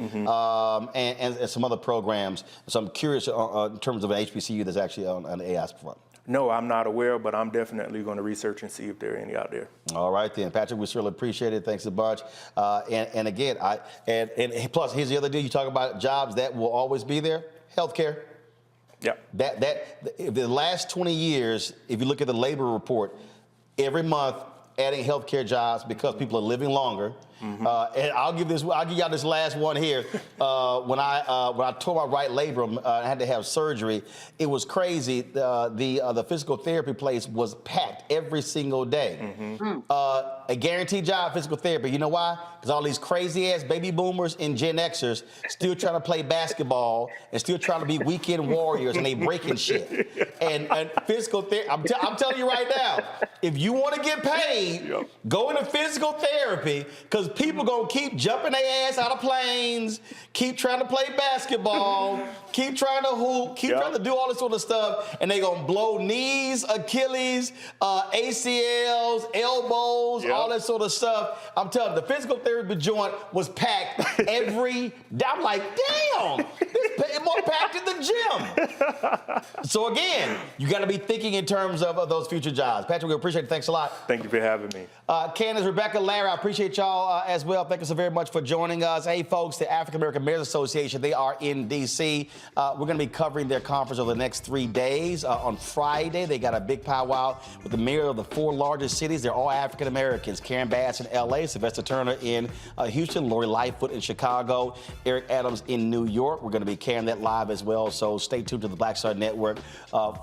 and some other programs. So I'm curious in terms of an HBCU that's actually on the AI front. No, I'm not aware, but I'm definitely going to research and see if there are any out there. All right, then. Patrick, we certainly appreciate it. Thanks a bunch. And again, and plus, here's the other deal. You talk about jobs that will always be there. Healthcare. Yeah. The last 20 years, if you look at the labor report, every month adding healthcare jobs because people are living longer. And I'll give y'all this last one here. When I tore my right labrum, I had to have surgery. It was crazy. The physical therapy place was packed every single day. A guaranteed job, physical therapy. You know why? Because all these crazy ass baby boomers and Gen Xers still trying to play basketball and still trying to be weekend warriors, and they breaking shit. And physical therapy. I'm telling you right now, if you want to get paid, go into physical therapy, because Because people gonna keep jumping their ass out of planes, keep trying to play basketball, keep trying to hoop, keep trying to do all this sort of stuff, and they gonna blow knees, Achilles, ACLs, elbows, all that sort of stuff. I'm telling you, the physical therapy joint was packed every day. I'm like, damn, it's more packed in the gym. So again, you gotta be thinking in terms of those future jobs. Patrick, we appreciate it. Thanks a lot. Thank you for having me. Candace, Rebecca, Larry, I appreciate y'all as well. Thank you so very much for joining us. Hey, folks, the African American Mayors Association, they are in D.C. We're going to be covering their conference over the next 3 days. On Friday, they got a big powwow with the mayor of the 4 largest cities. They're all African Americans. Karen Bass in L.A., Sylvester Turner in Houston, Lori Lightfoot in Chicago, Eric Adams in New York. We're going to be carrying that live as well, so stay tuned to the Black Star Network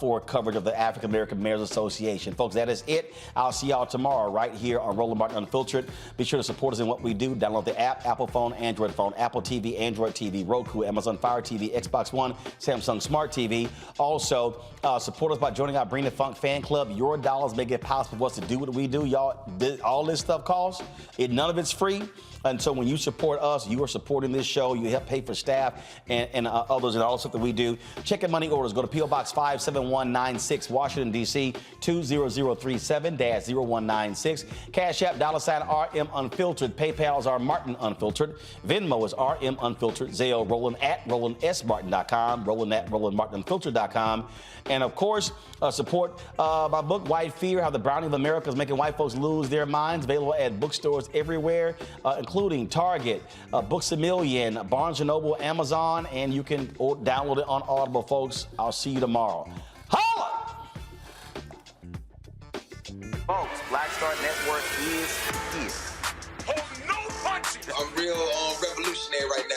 for coverage of the African American Mayors Association. Folks, that is it. I'll see y'all tomorrow right here on Roland Martin Unfiltered. Be sure to support us in what we do. Download the app, Apple phone, Android phone, Apple TV, Android TV, Roku, Amazon Fire TV, Xbox One, Samsung Smart TV. Also, support us by joining our Bring the Funk fan club. Your dollars make it possible for us to do what we do. Y'all, all this stuff costs. None of it's free. And so when you support us, you are supporting this show. You help pay for staff and others and all the stuff that we do. Check your money orders. Go to P.O. Box 57196, Washington, D.C., 20037-0196. Cash App, $RM Unfiltered. PayPal is R Martin Unfiltered. Venmo is RM Unfiltered. Zelle, Roland at RolandSMartin.com. Roland at RolandMartinUnfiltered.com. And of course, support my book, White Fear, How the Browning of America is Making White Folks Lose Their Minds. Available at bookstores everywhere, including Target, Books A Million, Barnes & Noble, Amazon, and you can download it on Audible, folks. I'll see you tomorrow. Holla! Folks, Black Star Network is here. Oh, no punches! I'm real revolutionary right now.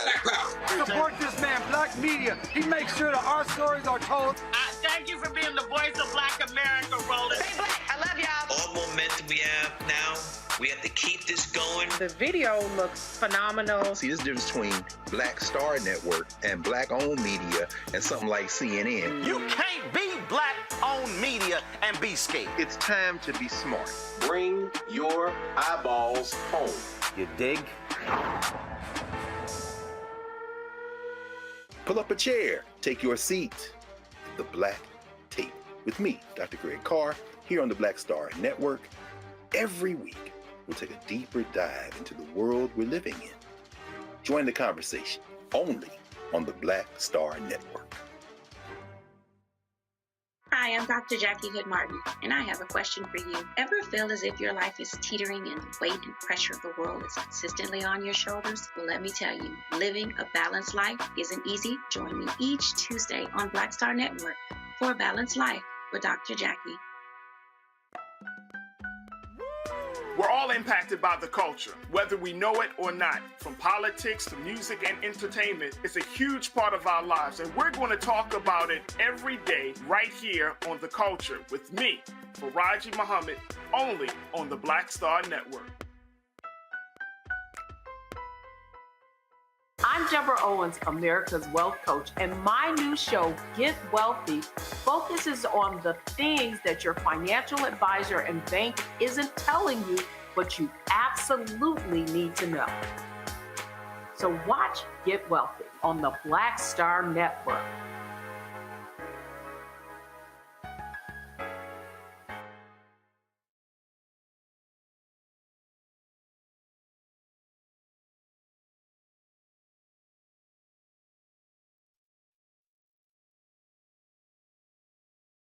Support this man, Black Media. He makes sure that our stories are told. Thank you for being the voice of Black America, Roland. Stay black. I love y'all. All momentum we have now, we have to keep this going. The video looks phenomenal. See, there's a difference between Black Star Network and Black-owned media and something like CNN. You can't be Black-owned media and be scared. It's time to be smart. Bring your eyeballs home. You dig? Pull up a chair. Take your seat. The Black Tape with me, Dr. Greg Carr, here on the Black Star Network. Every week, we'll take a deeper dive into the world we're living in. Join the conversation only on the Black Star Network. Hi, I'm Dr. Jackie Hood Martin, and I have a question for you. Ever feel as if your life is teetering and the weight and pressure of the world is consistently on your shoulders? Well, let me tell you, living a balanced life isn't easy. Join me each Tuesday on Black Star Network for A Balanced Life with Dr. Jackie. We're all impacted by the culture, whether we know it or not. From politics to music and entertainment, it's a huge part of our lives, and we're going to talk about it every day right here on The Culture with me, Faraji Muhammad, only on the Black Star Network. I'm Deborah Owens, America's Wealth Coach, and my new show, Get Wealthy, focuses on the things that your financial advisor and bank isn't telling you, but you absolutely need to know. So watch Get Wealthy on the Black Star Network.